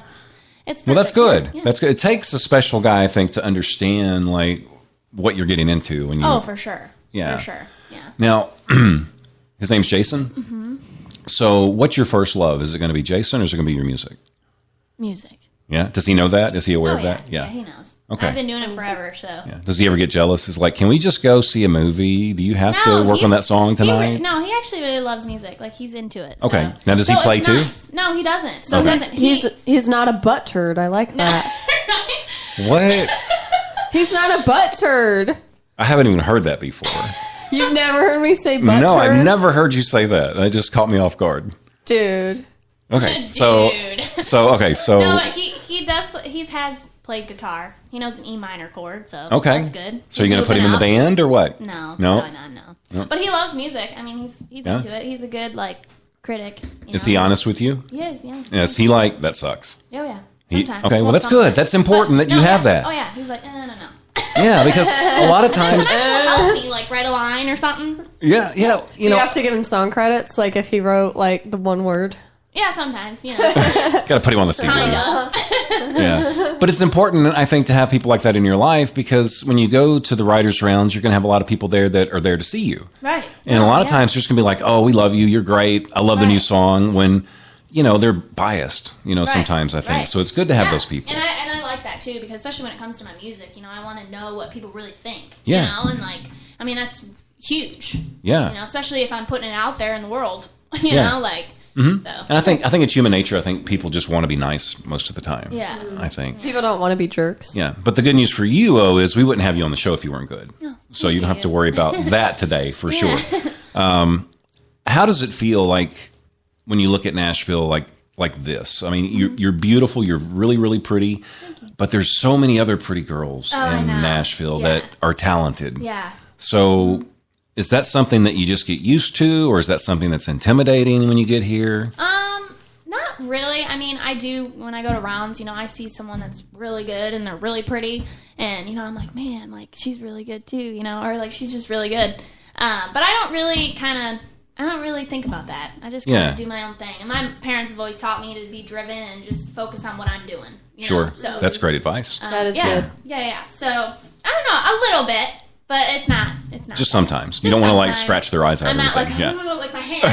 F: It's
A: well, that's
F: perfect.
A: good.
F: Yeah.
A: That's good. It takes a special guy, I think, to understand like what you're getting into when you.
F: Oh, for sure.
A: Yeah.
F: For sure. Yeah.
A: Now, his name's Jason. Mm-hmm. So, what's your first love? Is it going to be Jason, or is it going to be your music?
F: Music.
A: Yeah. Does he know that? Is he aware of that?
F: Yeah, he knows.
A: Okay.
F: I've been doing it forever, so.
A: Yeah. Does he ever get jealous? He's like, can we just go see a movie? Do you have to work on that song tonight?
F: He actually really loves music. Like, he's into it. So.
A: Okay. Now, does he play too?
F: Nice. No, he doesn't.
E: So he's not a butt turd. I like that.
A: What?
E: He's not a butt turd.
A: I haven't even heard that before.
E: You've never heard me say butt turd?
A: No, I've never heard you say that. That just caught me off guard.
E: Dude.
A: Okay.
F: Dude.
A: So. No,
F: but he does. He has played guitar. He knows an E minor chord, so that's good.
A: So you're going to put him in the band or what?
F: No.
A: No.
F: But he loves music. I mean, he's into it. He's a good critic.
A: Is he honest with you?
F: He is. Yeah.
A: Is he like that sucks?
F: Oh yeah.
A: Sometimes. Okay. Well, that's good. That's important that you have that.
F: Oh yeah. He's like, no.
A: Yeah, because a lot of times.
F: Help me, write a line or something.
A: Yeah.
E: Do you have to give him song credits, if he wrote the one word?
F: Yeah, sometimes.
A: Got to put him on the scene.
F: Kind of.
A: Yeah. But it's important, I think, to have people like that in your life because when you go to the writers' rounds, you're going to have a lot of people there that are there to see you.
F: Right.
A: And a lot of times, there's going to be like, oh, we love you. You're great. I love the new song. When, they're biased, sometimes, I think. So it's good to have those people.
F: And I like that, too, because especially when it comes to my music, I want to know what people really think.
A: Yeah.
F: And, that's huge.
A: Yeah.
F: Especially if I'm putting it out there in the world. So.
A: And I think it's human nature. I think people just want to be nice most of the time.
F: Yeah.
A: I think.
E: People don't want to be jerks.
A: Yeah. But the good news for you, is we wouldn't have you on the show if you weren't good. Oh, so you don't have to worry about that today for sure. How does it feel like when you look at Nashville like this? I mean, you're beautiful. You're really, really pretty. But there's so many other pretty girls in Nashville that are talented.
F: Yeah.
A: So is that something that you just get used to, or is that something that's intimidating when you get here?
F: Not really. I mean, I do, when I go to rounds, I see someone that's really good and they're really pretty. And, I'm like, man, she's really good too, or she's just really good. But I don't really think about that. I just kind of do my own thing. And my parents have always taught me to be driven and just focus on what I'm doing.
A: Sure. So, that's great advice.
E: That is good.
F: Yeah. So, I don't know, a little bit. But it's not.
A: Just sometimes. You don't want to scratch their eyes out.
F: I'm not
A: everything.
F: like my hair.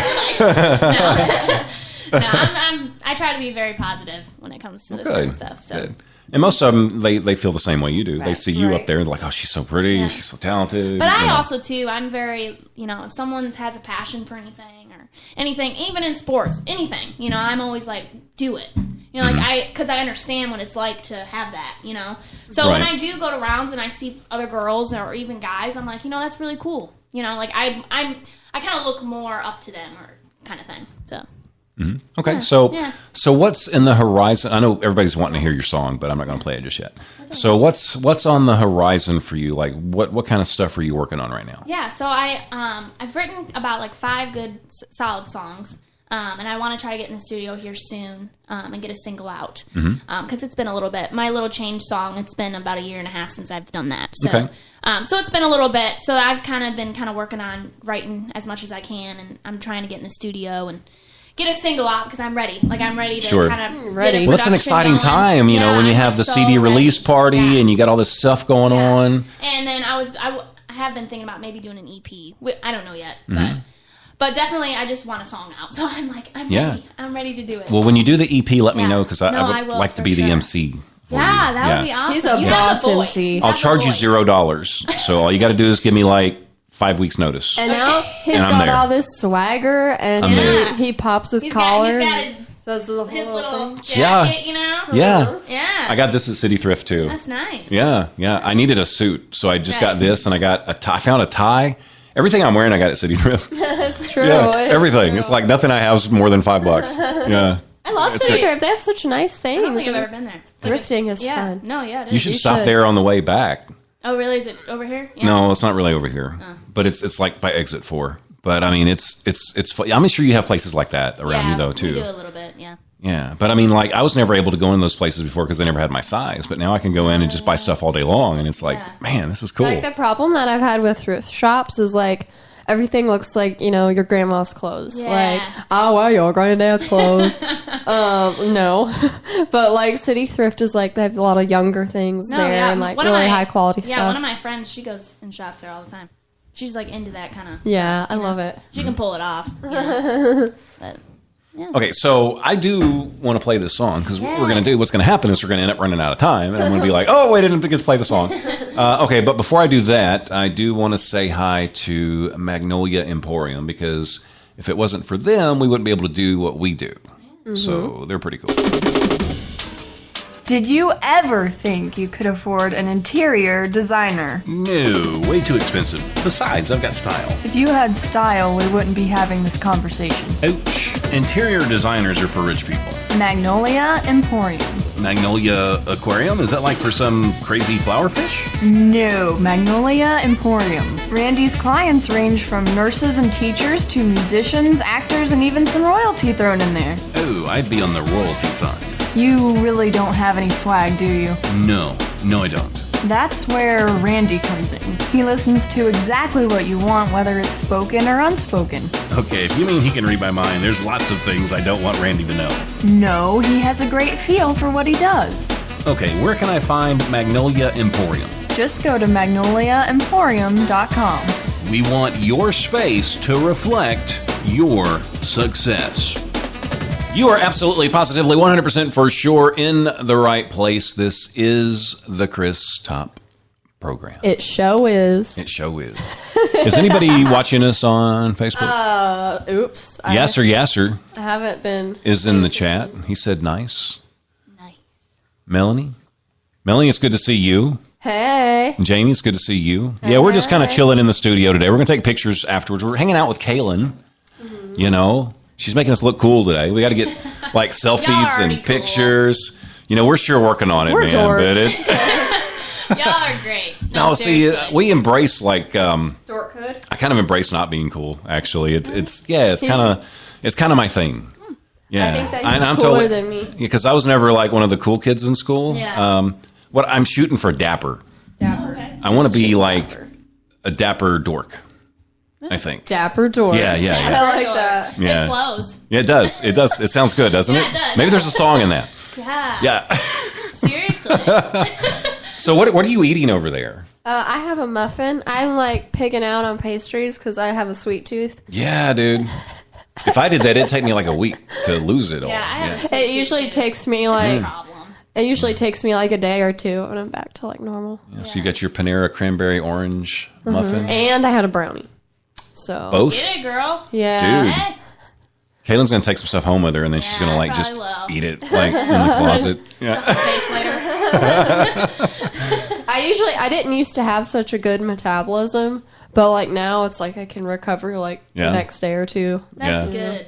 F: No. I try to be very positive when it comes to this kind of stuff. So.
A: Good. And most of them, they feel the same way you do.
F: Right.
A: They see you up there and they're like, oh, she's so pretty, she's so talented.
F: But I also, too, I'm very, if someone has a passion for anything, even in sports, anything, I'm always like, do it. Because I understand what it's like to have that, So when I do go to rounds and I see other girls or even guys, I'm like, that's really cool. I kind of look more up to them or kind of thing. So.
A: Mm-hmm. Okay, so what's in the horizon? I know everybody's wanting to hear your song, but I'm not going to play it just yet. So what's on the horizon for you? Like what kind of stuff are you working on right now?
F: Yeah, so I've written about 5 good solid songs. And I want to try to get in the studio here soon and get a single out. Because it's been a little bit. My Little Change song, it's been about 1.5 years since I've done that. So, so it's been a little bit. So I've been working on writing as much as I can. And I'm trying to get in the studio and get a single out because I'm ready. I'm ready to kind of ready.
A: Well, that's an exciting time, when you have the CD release party and you got all this stuff going on.
F: And then I have been thinking about maybe doing an EP. I don't know yet, but definitely, I just want a song out. So I'm like, I'm ready. I'm ready to do it.
A: Well, when you do the EP, let me know because I would like to be the MC.
F: Yeah, that would be awesome.
E: He's a boss MC.
A: I'll charge you $0. So all you got to do is give me 5 weeks notice.
E: And now he's got all this swagger, and he pops his collar.
F: He's got
E: does the
F: his
E: whole
F: little
E: thing.
F: jacket,
A: Yeah.
F: Yeah.
A: I got this at City Thrift too.
F: That's nice.
A: Yeah. I needed a suit, so I just got this, and I got a tie. I found a tie. Everything I'm wearing, I got at City Thrift.
E: That's true.
A: Yeah, everything. It's like nothing I have is more than $5. Yeah.
E: I love City Thrift. They have such nice things.
F: I don't think I've ever been there.
E: Thrifting is fun.
F: No, it is.
A: You should stop there on the way back.
F: Oh, really? Is it over here? Yeah.
A: No, it's not really over here. But it's by exit 4. But I mean, it's I'm sure you have places like that around you though too.
F: We do a little bit, yeah.
A: Yeah, but I mean, I was never able to go in those places before because they never had my size. But now I can go in and just buy stuff all day long, and it's man, this is cool.
E: The problem that I've had with thrift shops is everything looks like, your grandma's clothes.
F: Yeah.
E: Oh, well, your granddad's clothes. No. But, City Thrift is, they have a lot of younger things and, really high-quality stuff.
F: Yeah, one of my friends, she goes and shops there all the time. She's, into that kind of
E: Yeah,
F: stuff,
E: I love it.
F: She can pull it off. But, yeah.
A: Okay, so I do want to play this song because what's going to happen is we're going to end up running out of time. And I'm going to be like, oh, wait, I didn't get to play the song. Okay, but before I do that, I do want to say hi to Magnolia Emporium because if it wasn't for them, we wouldn't be able to do what we do. So they're pretty cool.
D: Did you ever think you could afford an interior designer?
A: No, way too expensive. Besides, I've got style.
D: If you had style, we wouldn't be having this conversation.
A: Ouch. Interior designers are for rich people.
D: Magnolia Emporium.
A: Magnolia Aquarium? Is that for some crazy flower fish?
D: No, Magnolia Emporium. Randy's clients range from nurses and teachers to musicians, actors, and even some royalty thrown in there.
A: Oh, I'd be on the royalty side.
D: You really don't have any swag, do you?
A: No, I don't.
D: That's where Randy comes in. He listens to exactly what you want, whether it's spoken or unspoken.
A: Okay, if you mean he can read my mind, there's lots of things I don't want Randy to know.
D: No, he has a great feel for what he does.
A: Okay, where can I find Magnolia Emporium?
D: Just go to magnoliaemporium.com.
A: We want your space to reflect your success. You are absolutely, positively, 100% for sure in the right place. This is the Chris Top program.
E: It show is.
A: It show is. Is anybody watching us on Facebook?
E: Oops.
A: Yasser
E: I haven't been.
A: is in the chat. He said nice.
F: Nice.
A: Melanie, it's good to see you.
E: Hey.
A: Jamie, it's good to see you. Yeah, we're just kind of chilling in the studio today. We're going to take pictures afterwards. We're hanging out with KayLyn. You know, she's making us look cool today. We got to get like selfies and
F: cool.
A: pictures. You know, we're sure working on it,
E: We're
A: man.
E: dorks.
A: But
F: Y'all are great.
A: no, see, we embrace like
E: Dorkhood.
A: I kind of embrace not being cool. Actually, it's kind of my thing. Yeah,
E: I think that
A: And
E: he's
A: I'm
E: cooler
A: totally,
E: than me.
A: because I was never like one of the cool kids in school.
F: Yeah.
A: What I'm shooting for dapper.
E: Dapper.
F: Okay.
A: I want to be like a dapper dork. I think.
E: Dapper dork.
A: Yeah.
E: I like that.
A: Yeah.
F: It flows.
A: Yeah, it does. It does. It sounds good, doesn't
F: Yeah,
A: it?
F: it does.
A: Maybe there's a song in that.
F: Yeah.
A: Yeah.
F: Seriously.
A: So what are you eating over there?
E: I have a muffin. I'm like picking out on pastries because I have a sweet tooth.
A: Yeah, dude. If I did that, it'd take me like a week to lose it all.
F: Yeah, I have a sweet
E: It
F: tooth,
E: usually
F: too.
E: takes me like
F: Problem.
E: it usually takes me like a day or two, and I'm back to like normal.
A: Yeah, so you got your Panera cranberry orange muffin.
E: And I had a brownie. So
A: Both?
F: Get it, girl.
E: yeah.
A: Dude.
F: Hey.
A: KayLyn's going to take some stuff home with her, and then she's
F: Yeah,
A: going to like
F: I
A: just
F: probably will.
A: eat it like in the closet. Yeah.
F: Face later.
E: I didn't used to have such a good metabolism, but like now it's like I can recover like
A: Yeah.
E: the next day or two.
F: That's
A: Yeah.
F: good.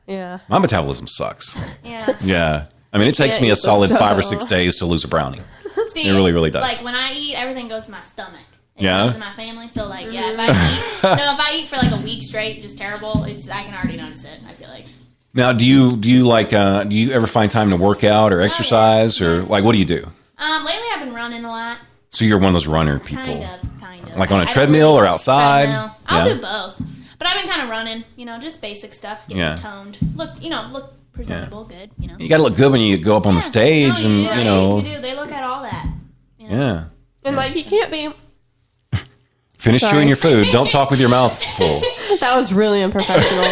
E: Yeah.
A: My metabolism sucks.
F: Yeah.
A: Yeah. I mean, it takes
E: can't
A: me
E: eat
A: a
E: the
A: solid
E: stuff
A: 5 or
E: at
A: 6
E: all.
A: days to lose a brownie.
F: See,
A: It really, really does.
F: Like when I eat, everything goes to my stomach. It
A: Yeah?
F: goes to my family. So like, yeah, if I eat for like a week straight, just terrible, I can already notice it. I feel like.
A: Now, do you like do you ever find time to work out or exercise or like what do you do?
F: Lately I've been running a lot.
A: So you're one of those runner people.
F: Kind of.
A: Like on a
F: I don't
A: treadmill
F: really-
A: or outside?
F: Treadmill. I'll
A: Yeah.
F: do both. But I've been kind of running, just basic stuff, get
A: Yeah.
F: me toned. Look presentable, good,
A: You got to look good when you go up on the stage and
F: yeah,
A: you know.
F: You do. They look at all that.
A: Yeah.
E: And like you can't be
A: Finish
E: Sorry.
A: chewing your food. Don't talk with your mouth full.
E: that was really unprofessional.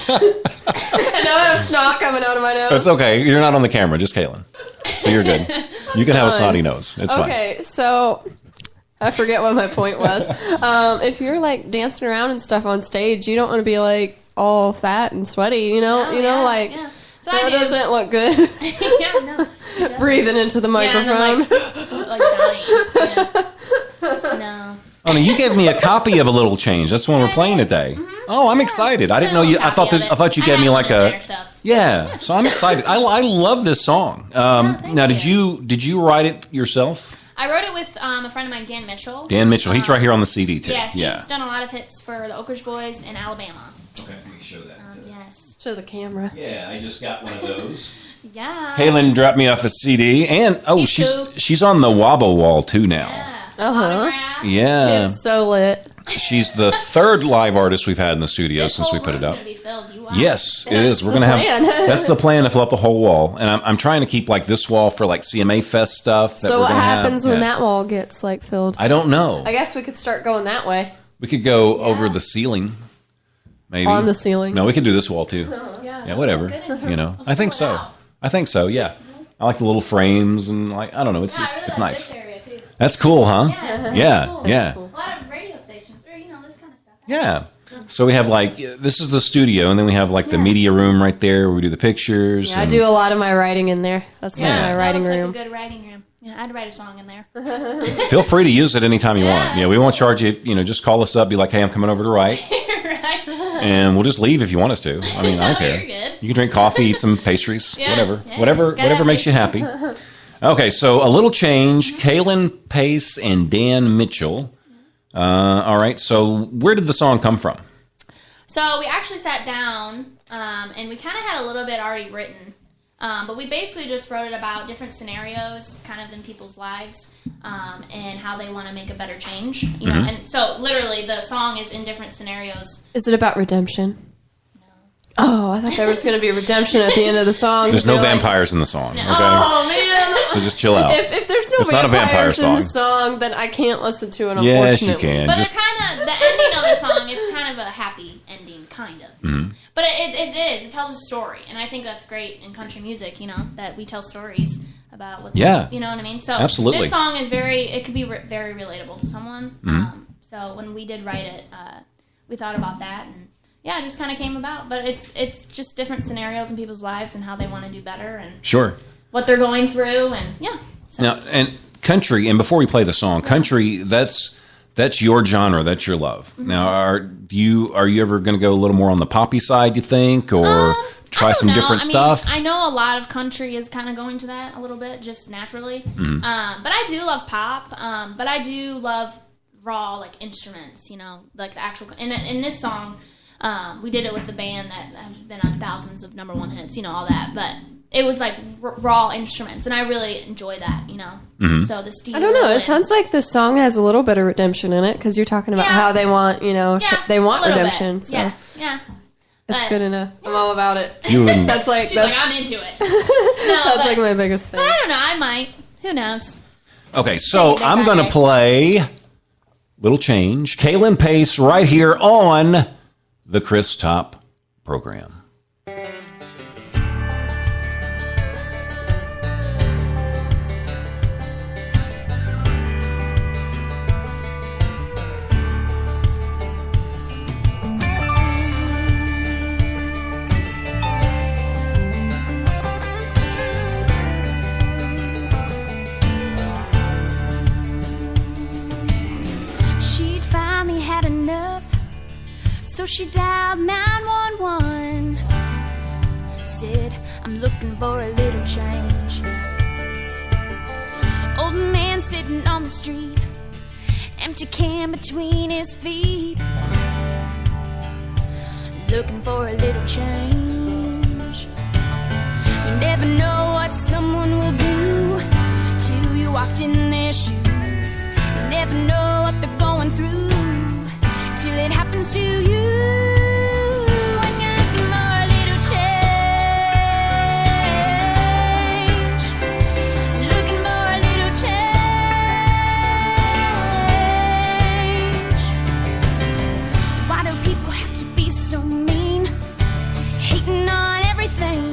E: I know I have snot coming out of my nose.
A: It's okay. You're not on the camera, just KayLyn. So you're good. You can have a snotty nose. It's fine.
E: Okay, so I forget what my point was. If you're like dancing around and stuff on stage, you don't want to be like all fat and sweaty, you know?
F: Oh,
E: you know,
F: yeah,
E: like
F: yeah. So
E: that
F: I do.
E: doesn't look good.
F: Yeah, no.
E: Breathing into the
F: Yeah, and
E: microphone.
F: then, like dying. Yeah. No.
A: Oh, no, you gave me a copy of A Little Change. That's the one we're playing today. Oh, I'm excited. I didn't know you. I thought you gave me like a. Yeah, so I'm excited. I love this song. Now, did you write it yourself?
F: I wrote it with a friend of mine, Dan Mitchell.
A: Dan Mitchell. He's right here on the CD too.
F: Yeah, he's done a lot of hits for the Oakridge Boys in Alabama.
A: Okay, let me show that.
F: Yes.
E: Show the camera.
A: Yeah, I just got one of those.
F: Yeah.
A: KayLyn dropped me off a CD, and
F: He's cool.
A: she's on the Wobble Wall too now.
F: Yeah.
E: Uh-huh.
F: Autograph.
A: Yeah,
E: It's so lit.
A: she's the third live artist we've had in the studio
F: This
A: since we
F: whole
A: put it
F: room's
A: up.
F: gonna be filled. You are.
A: Yes, it is. We're
E: the
A: gonna
E: plan.
A: have. That's the plan to fill up the whole wall, and I'm trying to keep like this wall for like CMA Fest stuff. That
E: So
A: we're
E: what
A: gonna
E: happens
A: have.
E: when
A: Yeah.
E: that wall gets like filled?
A: I don't know.
E: I guess we could start going that way.
A: We could go over the ceiling, maybe
E: On the ceiling.
A: No, we could do this wall too. Yeah, whatever.
F: Good in here.
A: You know,
F: Let's
A: I think
F: pull it
A: so.
F: out.
A: I think so. Yeah, I like the little frames and like I don't know. It's
F: Yeah, I
A: just
F: really
A: it's
F: like
A: nice.
F: this area, too.
A: That's cool, huh?
F: Yeah.
A: Yeah,
F: Cool.
A: yeah.
E: cool.
F: A lot of radio stations, or this kind of stuff.
A: Yeah. So we have like this is the studio, and then we have like the media room right there where we do the pictures.
E: Yeah, I
A: and-
E: do a lot of my writing in there. That's
A: Yeah.
E: my writing
F: that looks
E: room.
F: Like a good writing room. Yeah, I'd write a song in there.
A: Feel free to use it anytime you want.
F: Yeah.
A: Yeah, we won't charge you. You know, just call us up, be like, "Hey, I'm coming over to write,"
F: Right?
A: and we'll just leave if you want us to. I mean, I don't
F: No,
A: care.
F: you're good.
A: You can drink coffee, eat some pastries,
F: Yeah,
A: whatever,
F: yeah.
A: whatever,
F: Gotta
A: whatever
F: have
A: makes you happy. Okay, so A Little Change, KayLyn Pace and Dan Mitchell. All right, so where did the song come from?
F: So we actually sat down, and we kind of had a little bit already written. But we basically just wrote it about different scenarios kind of in people's lives and how they want to make a better change. You know? And so literally the song is in different scenarios.
E: Is it about redemption? Oh, I thought there was going to be redemption at the end of the song.
A: There's no vampires in the song.
F: No.
A: Okay?
E: Oh, man.
A: So just chill out.
E: If there's no
A: It's not a vampire
E: vampires in the song, then I can't listen to it,
A: Yes, you
E: unfortunately.
A: can.
F: But
A: Just,
F: the ending of the song is kind of a happy ending, kind of. But it is. It tells a story. And I think that's great in country music, you know, that we tell stories about what, you know what I mean? So
A: absolutely.
F: This song is it could be very relatable to someone. So when we did write it, we thought about that, and yeah, it just kind of came about. But it's just different scenarios in people's lives and how they want to do better and what they're going through, and yeah. So.
A: Now, and country, and before we play the song, country, that's your genre, that's your love. Now, are you ever going to go a little more on the poppy side, you think, or try some different stuff?
F: I know a lot of country is kind of going to that a little bit, just naturally. But I do love pop. But I do love raw, like, instruments, you know, like the actual. And in this song, we did it with the band that have been on thousands of #1 hits, you know, all that. But it was like raw instruments, and I really enjoy that, you know. So the steel.
E: I don't know. It sounds like the song has a little bit of redemption in it, because you're talking about how they want, you know, they want redemption.
F: Bit.
E: So
F: Yeah.
E: it's good enough. I'm all about it.
F: That's like I'm into it.
E: That's like my biggest thing.
F: But I don't know. I might. Who knows?
A: Okay, so I'm going to play Little Change, KayLyn Pace, right here on the Chris Top program.
C: So she dialed 911, said, I'm looking for a little change. Old man sitting on the street, empty can between his feet, looking for a little change. You never know what someone will do till you walked in their shoes. You never know what they're going through till it happens to you. When you're looking for a little change, looking for a little change. Why do people have to be so mean, hating on everything?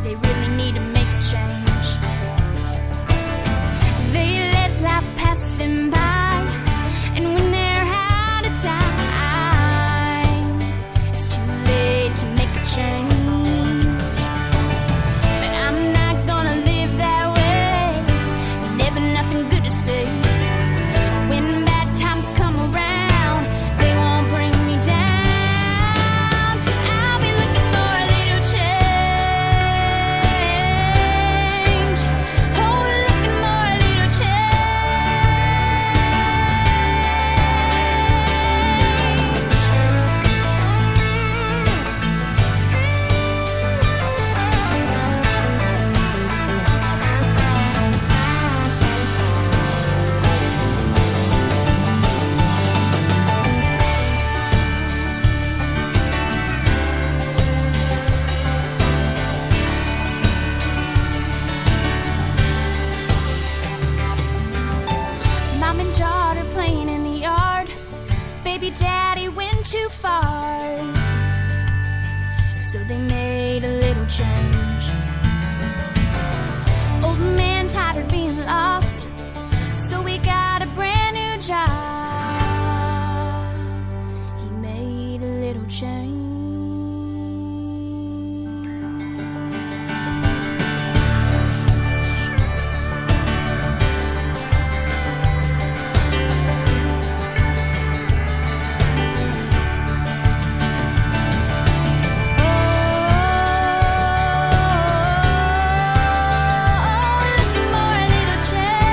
C: They really need to make a change. They let life pass them by. Daddy went too far, so they made a little change. Old man tired of being lost, so we got a brand new job. He made a little change. Change.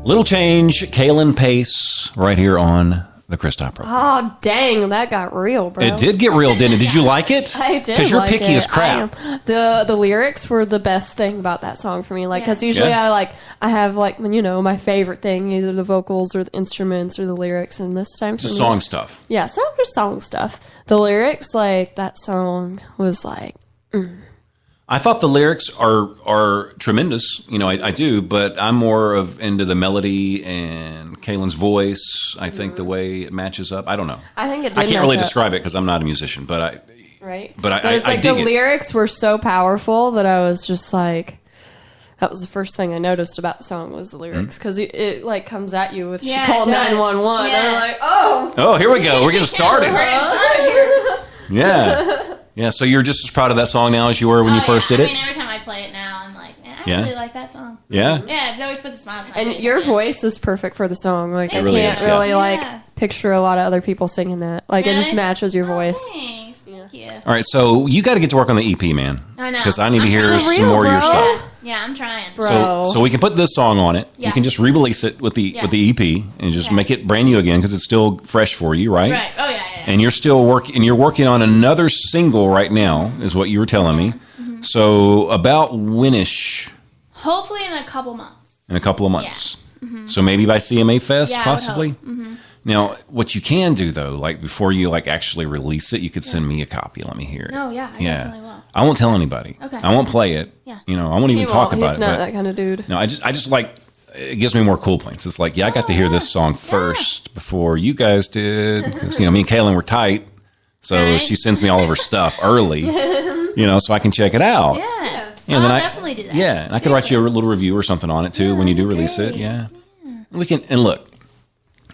A: Little Change, KayLyn Pace, right here on the Chris Top program.
E: Oh, dang, that got real, bro.
A: It did get real, didn't it? Did you like it?
E: I did.
A: Because you're
E: like
A: picky
E: it.
A: as crap.
E: I am. The lyrics were the best thing about that song for me. Like, because usually I have like, you know, my favorite thing, either the vocals or the instruments or the lyrics. And this time,
A: Just song stuff.
E: Yeah, just song stuff. The lyrics, like that song was like.
A: I thought the lyrics are tremendous. You know, I do, but I'm more into the melody and KayLyn's voice. I think the way it matches up. I don't know.
E: I think it did
A: I can't really
E: match up.
A: describe it because I'm not a musician, but I
E: it's like
A: dig
E: the
A: it.
E: lyrics were so powerful that I was just like, that was the first thing I noticed about the song was the lyrics because it like comes at you with she called 911 and I'm like,
A: oh, here we go, we're getting started. Yeah, so you're just as proud of that song now as you were when you first did it?
F: I mean, every time I play it now, I'm like, man, I really like that song.
A: Yeah?
F: Yeah, it always puts a smile on my face.
E: and your voice is perfect for the song. Like, I
A: really
E: can't
A: is,
E: really like picture a lot of other people singing that. Like, it just
F: Really?
E: matches your voice.
F: Thanks. Thank you.
A: All right, so you got to get to work on the EP, man.
F: I know.
A: Because I need to
F: I'm
A: hear
F: trying.
A: some more of your
E: bro.
A: stuff.
F: Yeah, I'm trying.
E: Bro.
A: So we can put this song on it.
F: Yeah.
A: You can just re-release it with the EP and just make it brand new again because it's still fresh for you, right?
F: Right. Oh, yeah.
A: And you're still working on another single right now, is what you were telling me.
F: Mm-hmm.
A: So about whenish?
F: Hopefully in a couple months.
A: In a couple of months.
F: Yeah. Mm-hmm.
A: So maybe by CMA Fest,
F: Yeah, I would
A: possibly.
F: hope. Mm-hmm.
A: Now, what you can do though, like before you like actually release it, you could send me a copy. Let me hear it.
F: No, yeah, I definitely will.
A: I won't tell anybody.
F: Okay.
A: I won't play it.
F: Yeah.
A: You know, I won't even
E: He
A: talk
E: won't.
A: about
E: He's
A: it.
E: not
A: but-
E: that kind of dude.
A: No, I just like it gives me more cool points. It's like, I got to hear this song first before you guys did. 'Cause, me and KayLyn were tight, so she sends me all of her stuff early, so I can check it out.
F: Yeah.
A: And
F: I'll definitely do that.
A: Yeah, and I could write you a little review or something on it too when you do release it. Yeah. We can. And look,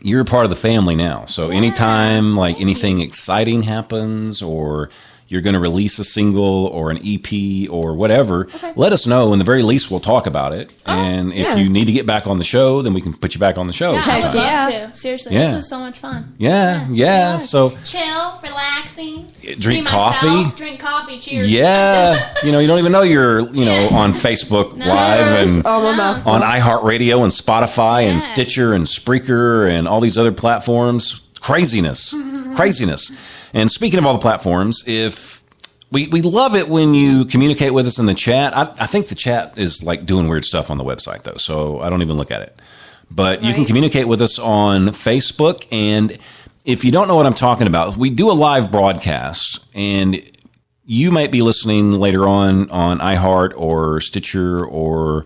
A: you're a part of the family now. So anytime like anything exciting happens or you're going to release a single or an EP or whatever, let us know. In the very least, we'll talk about it. And if you need to get back on the show, then we can put you back on the show.
F: Yeah, I would
A: sometime.
F: love to. Seriously,
A: Yeah.
F: this was so much fun.
A: Yeah. So
F: Chill, relaxing.
A: drink
F: be
A: coffee.
F: myself, drink coffee. Cheers.
A: Yeah. You don't even know you're, on Facebook Live and
E: Oh, my mouth.
A: on iHeartRadio and Spotify and Stitcher and Spreaker and all these other platforms. Craziness. And speaking of all the platforms, if we love it when you communicate with us in the chat. I think the chat is like doing weird stuff on the website though, so I don't even look at it. But you can communicate with us on Facebook, and if you don't know what I'm talking about, we do a live broadcast, and you might be listening later on iHeart or Stitcher or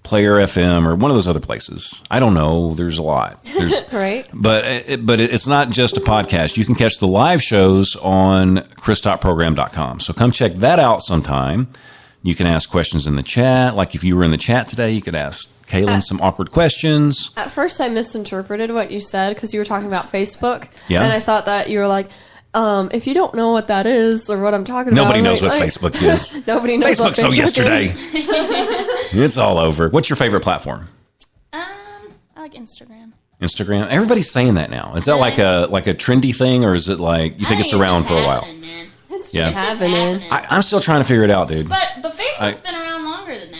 A: Player FM or one of those other places. I don't know. There's a lot.
E: Right.
A: But it's not just a podcast. You can catch the live shows on christopprogram.com. So come check that out sometime. You can ask questions in the chat. Like if you were in the chat today, you could ask KayLyn some awkward questions.
E: At first, I misinterpreted what you said because you were talking about Facebook.
A: Yeah.
E: And I thought that you were like, if you don't know what that is or what I'm talking
A: Nobody
E: about.
A: knows what Facebook is.
E: Nobody knows what
A: Facebook's so
E: Facebook
A: yesterday.
E: is.
A: It's all over. What's your favorite platform?
F: I like Instagram.
A: Instagram. Everybody's saying that now. Is that like a trendy thing, or is it like you think it's around for a while?
F: Man.
E: It's
A: Yeah.
E: just happening.
A: I'm still trying to figure it out, dude.
F: But Facebook's been around longer than that.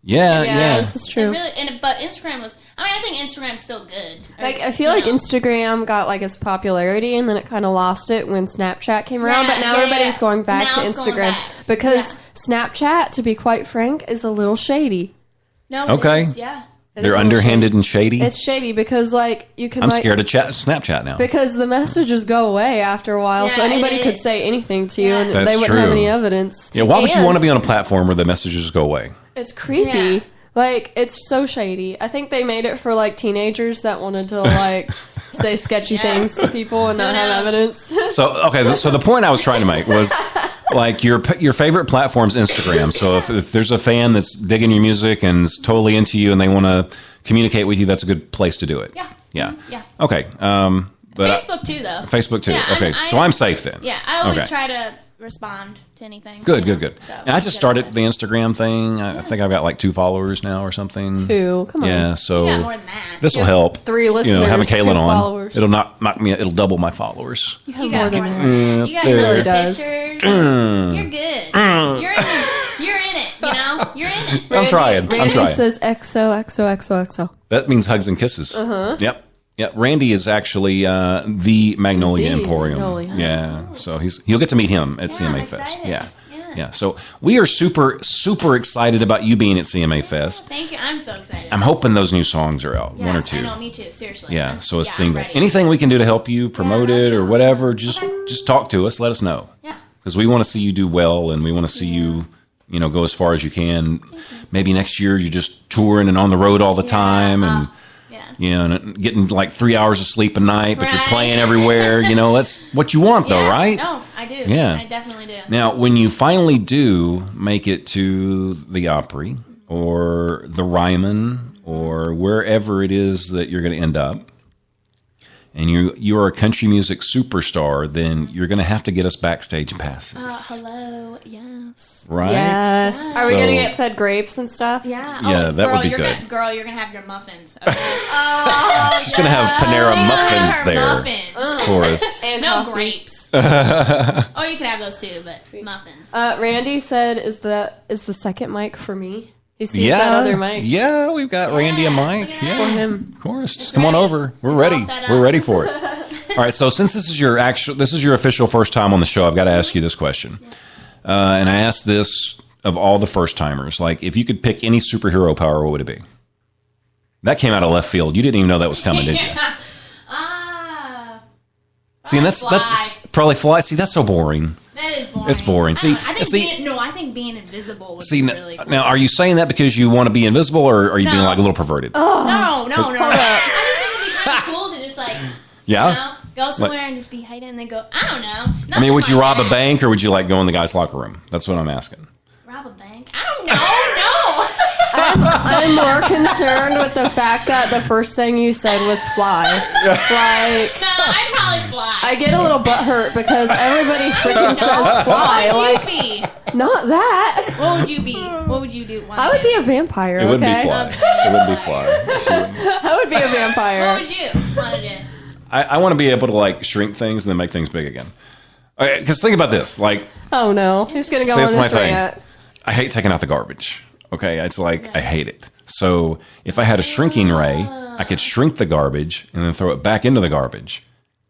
A: Yeah.
E: This is true.
F: But Instagram was. I think Instagram's still good.
E: Like, I feel like Instagram got like its popularity and then it kind of lost it when Snapchat came around. But now everybody's going back to
F: Now it's going
E: Instagram
F: back.
E: because Snapchat, to be quite frank, is a little shady.
F: No.
A: Okay.
F: It is, yeah.
E: It is
A: They're
E: a little
A: underhanded and shady.
E: It's shady because like you can.
A: I'm
E: like,
A: scared of Snapchat now.
E: because the messages go away after a while, so
F: Yeah,
E: anybody
F: it
E: could
F: is.
E: say anything to you, and
A: That's
E: they wouldn't have
A: true.
E: any evidence.
A: Yeah, why would you
E: And
A: want to be on a platform where the messages go away?
E: It's creepy.
F: Yeah.
E: Like, it's so shady. I think they made it for like teenagers that wanted to like say sketchy things to people and not have evidence.
A: So the point I was trying to make was like your favorite platform's Instagram. So if there's a fan that's digging your music and is totally into you and they want to communicate with you, that's a good place to do it.
F: Yeah.
A: Yeah.
F: Yeah.
A: Okay. But
F: Facebook too, though.
A: Facebook too.
F: Yeah,
A: Okay. So I'm safe then.
F: Yeah, I always
A: Okay.
F: try to respond to anything.
A: Good.
F: So
A: And I just
F: get
A: started
F: on
A: the Instagram thing. I think I've got like 2 followers now or something.
E: 2, come on.
A: Yeah. So
F: You got more than that.
A: this will help.
E: 3 listeners,
A: having
E: 2
A: KayLyn on,
E: followers.
A: it'll knock me. It'll double my followers.
E: You have
F: You
E: more
F: got
E: than
F: more
E: that.
F: than that. You got
A: there.
F: your
E: It does.
F: pictures. You're good. You're in it, you know? know, you're in it.
A: I'm trying.
E: Randy says XOXOXOXO.
A: That means hugs and kisses. Yep. Yeah, Randy is actually the Magnolia Emporium.
E: Magnolia.
A: Yeah, so he'll get to meet him at CMA
F: I'm
A: Fest.
F: excited.
A: Yeah. So we are super excited about you being at CMA Fest.
F: Thank you. I'm so excited.
A: I'm hoping those new songs are out,
F: Yes,
A: one or two.
F: I know, me too. Seriously.
A: Yeah, so a
F: I'm
A: single.
F: ready.
A: Anything we can do to help you promote
F: that'd
A: it
F: be
A: or
F: awesome.
A: whatever, just talk to us. Let us know.
F: Yeah.
A: Because we want to see you do well, and we want to see you go as far as you can. Maybe next year you're just touring and on the road all the time, and and getting like 3 hours of sleep a night, but you're playing everywhere. That's what you want, though, right?
F: No, I do.
A: Yeah.
F: I definitely do.
A: Now, when you finally do make it to the Opry or the Ryman or wherever it is that you're going to end up, and you're a country music superstar, then you're going to have to get us backstage passes.
F: Hello. Yes.
A: Right?
E: Yes. Are we
A: So-
E: going to get fed grapes and stuff?
F: Yeah.
A: Yeah, that would be
F: you're
A: good.
F: Girl, you're gonna have your muffins. Okay?
A: She's going to have Panera muffins
F: Her
A: there
F: Muffins.
A: for us.
E: And
F: No
E: coffee.
F: grapes. Oh, you can have those too, but muffins.
E: Randy said, "Is the second mic for me?" He sees that other mic.
A: Yeah, we've got Randy and Mike.
F: look at
A: Yeah,
E: For him.
A: of course. Just come on
F: ready.
A: over. We're
F: It's all
A: ready.
F: set up.
A: We're ready for it. All right. So since this is your official first time on the show, I've got to ask you this question. And I asked this of all the first timers. Like, if you could pick any superhero power, what would it be? That came out of left field. You didn't even know that was coming, did you? See, and that's
F: fly.
A: probably fly. See, that's so boring.
F: That is boring.
A: It's boring. See,
F: I think
A: see-
F: I think being invisible would
A: See,
F: be really cool.
A: now, are you saying that because you want to be invisible, or are you being
F: No.
A: like a little perverted?
F: No. I just think it'd be kind of cool to just like,
A: Yeah.
F: go somewhere and just be hiding and then go, I don't know.
A: I mean, would you rob
F: Nothing
A: a
F: like
A: bank, or would you like go in the guy's locker room? That's what I'm asking.
F: that. Rob a bank? I don't know. No.
E: I'm more concerned with the fact that the first thing you said was fly. Like,
F: No, I'd probably fly.
E: I get a little butthurt because everybody freaking says fly.
F: What would
E: Like,
F: you be?
E: not that.
F: What would you be? What would you do?
E: I would be a vampire.
A: It wouldn't
E: okay?
A: be fly. It wouldn't be fly. She wouldn't.
E: I would be a vampire.
F: What would you want to do?
A: I want to be able to like shrink things and then make things big again. Okay, because think about this. Like,
E: Oh no, he's gonna go
A: See,
E: on
A: that's my
E: this
A: thing.
E: rant.
A: I hate taking out the garbage. Okay, it's like I hate it. So if I had a shrinking ray, I could shrink the garbage and then throw it back into the garbage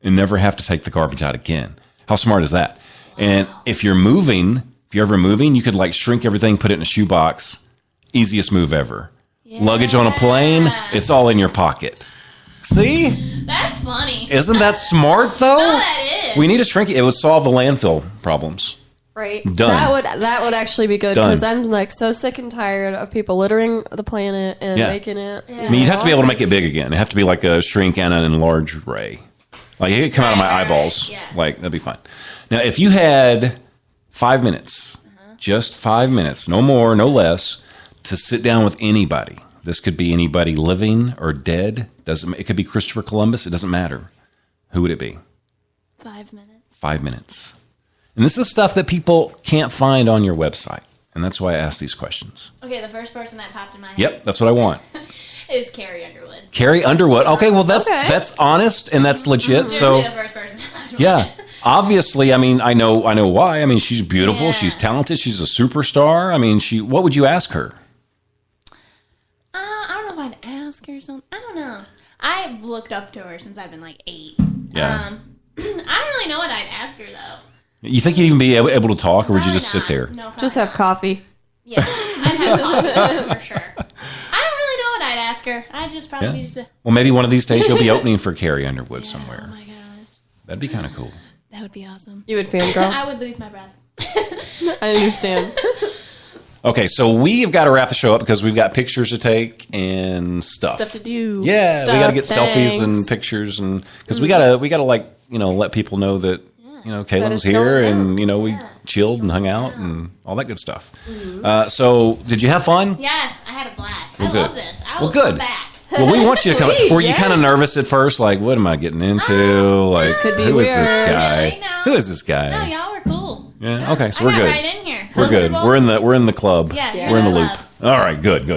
A: and never have to take the garbage out again. How smart is that? And if you're ever moving, you could like shrink everything, put it in a shoebox. Easiest move ever. Luggage on a plane, it's all in your pocket. See?
F: That's funny.
A: Isn't that smart though?
F: No, that is.
A: We need to shrink it. It would solve the landfill problems.
E: Right.
A: Done.
E: That would actually be good
A: Done.
E: because I'm like so sick and tired of people littering the planet and
A: Yeah.
E: making it.
A: I mean, you'd have to be able to make it big again. It'd have to be like a shrink and an enlarge ray. Like, it could come out of my
F: Right,
A: eyeballs.
F: yeah.
A: Like, that'd be fine. Now, if you had 5 minutes, just 5 minutes, no more, no less, to sit down with anybody. This could be anybody living or dead. It could be Christopher Columbus. It doesn't matter. Who would it be?
F: 5 minutes.
A: 5 minutes. And this is stuff that people can't find on your website. And that's why I ask these questions.
F: Okay, the first person that popped in my head
A: Yep, that's what I want.
F: is Carrie Underwood.
A: Carrie Underwood. Okay, well, that's
E: Okay.
A: that's honest and that's legit.
F: Seriously,
A: So,
F: the first person that popped in my
A: yeah,
F: head.
A: obviously, I mean, I know why. I mean, she's beautiful.
F: Yeah.
A: She's talented. She's a superstar. I mean, what would you ask her?
F: I don't know if I'd ask her something. I don't know. I've looked up to her since I've been like 8.
A: Yeah.
F: I don't really know what I'd ask her though.
A: You think you'd even be able to talk, or would you
F: Probably
A: just
F: not.
A: sit there?
F: No, probably
E: Just have
F: not.
E: coffee.
F: Yeah, I'd have coffee for sure. I don't really know what I'd ask her. I'd just probably just be,
A: Well, maybe one of these days you'll be opening for Carrie Underwood somewhere.
F: oh my gosh,
A: That'd be kind of cool.
F: that would be awesome.
E: You would fangirl.
F: I would lose my breath.
E: I understand.
A: Okay, so we've got to wrap the show up because we've got pictures to take and stuff.
E: Stuff to do.
A: Yeah, we got to get
E: Stuff,
A: selfies and
E: thanks.
A: pictures, and because we gotta like let people know that KayLyn's
E: it's
A: here,
E: going
A: and we chilled and hung out and all that good stuff. So did you have fun?
F: Yes, I had a blast.
A: Well,
F: I
A: good.
F: love this. I will
A: Well, good.
F: come back.
A: Well, we want you to come.
E: Sweet,
A: Were you
E: yes.
A: kind of nervous at first? Like, what am I getting into? Like,
E: could be
A: who is this
E: weird.
A: guy?
F: Really? No.
A: Who is this guy?
F: No, y'all were cool.
A: Yeah. Okay, so
F: I
A: we're
F: got
A: good.
F: right in here.
A: We're good.
F: Comfortable.
A: We're in the club.
F: Yeah,
A: We're in the
F: you're in
A: loop.
F: the
A: All right. Good.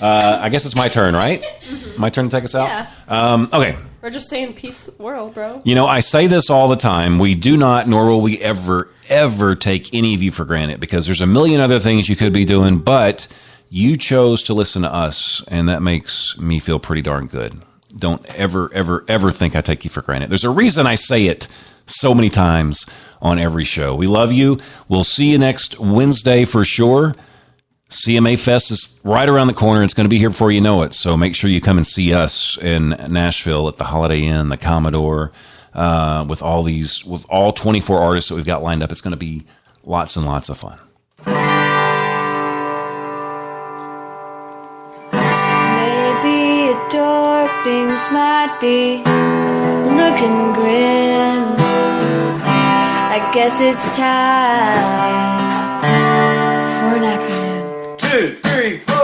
A: I guess it's my turn, right? My turn to take us out.
E: Yeah.
A: Okay.
E: We're just saying peace world, bro.
A: You know, I say this all the time. We do not, nor will we ever, ever take any of you for granted because there's a million other things you could be doing, but you chose to listen to us, and that makes me feel pretty darn good. Don't ever, ever, ever think I take you for granted. There's a reason I say it so many times on every show. We love you. We'll see you next Wednesday for sure. CMA Fest is right around the corner. It's going to be here before you know it. So make sure you come and see us in Nashville at the Holiday Inn, the Commodore, with all 24 artists that we've got lined up. It's going to be lots and lots of fun.
C: Maybe a dark things might be looking grim. I guess it's time for an acronym.
G: 2, 3, 4.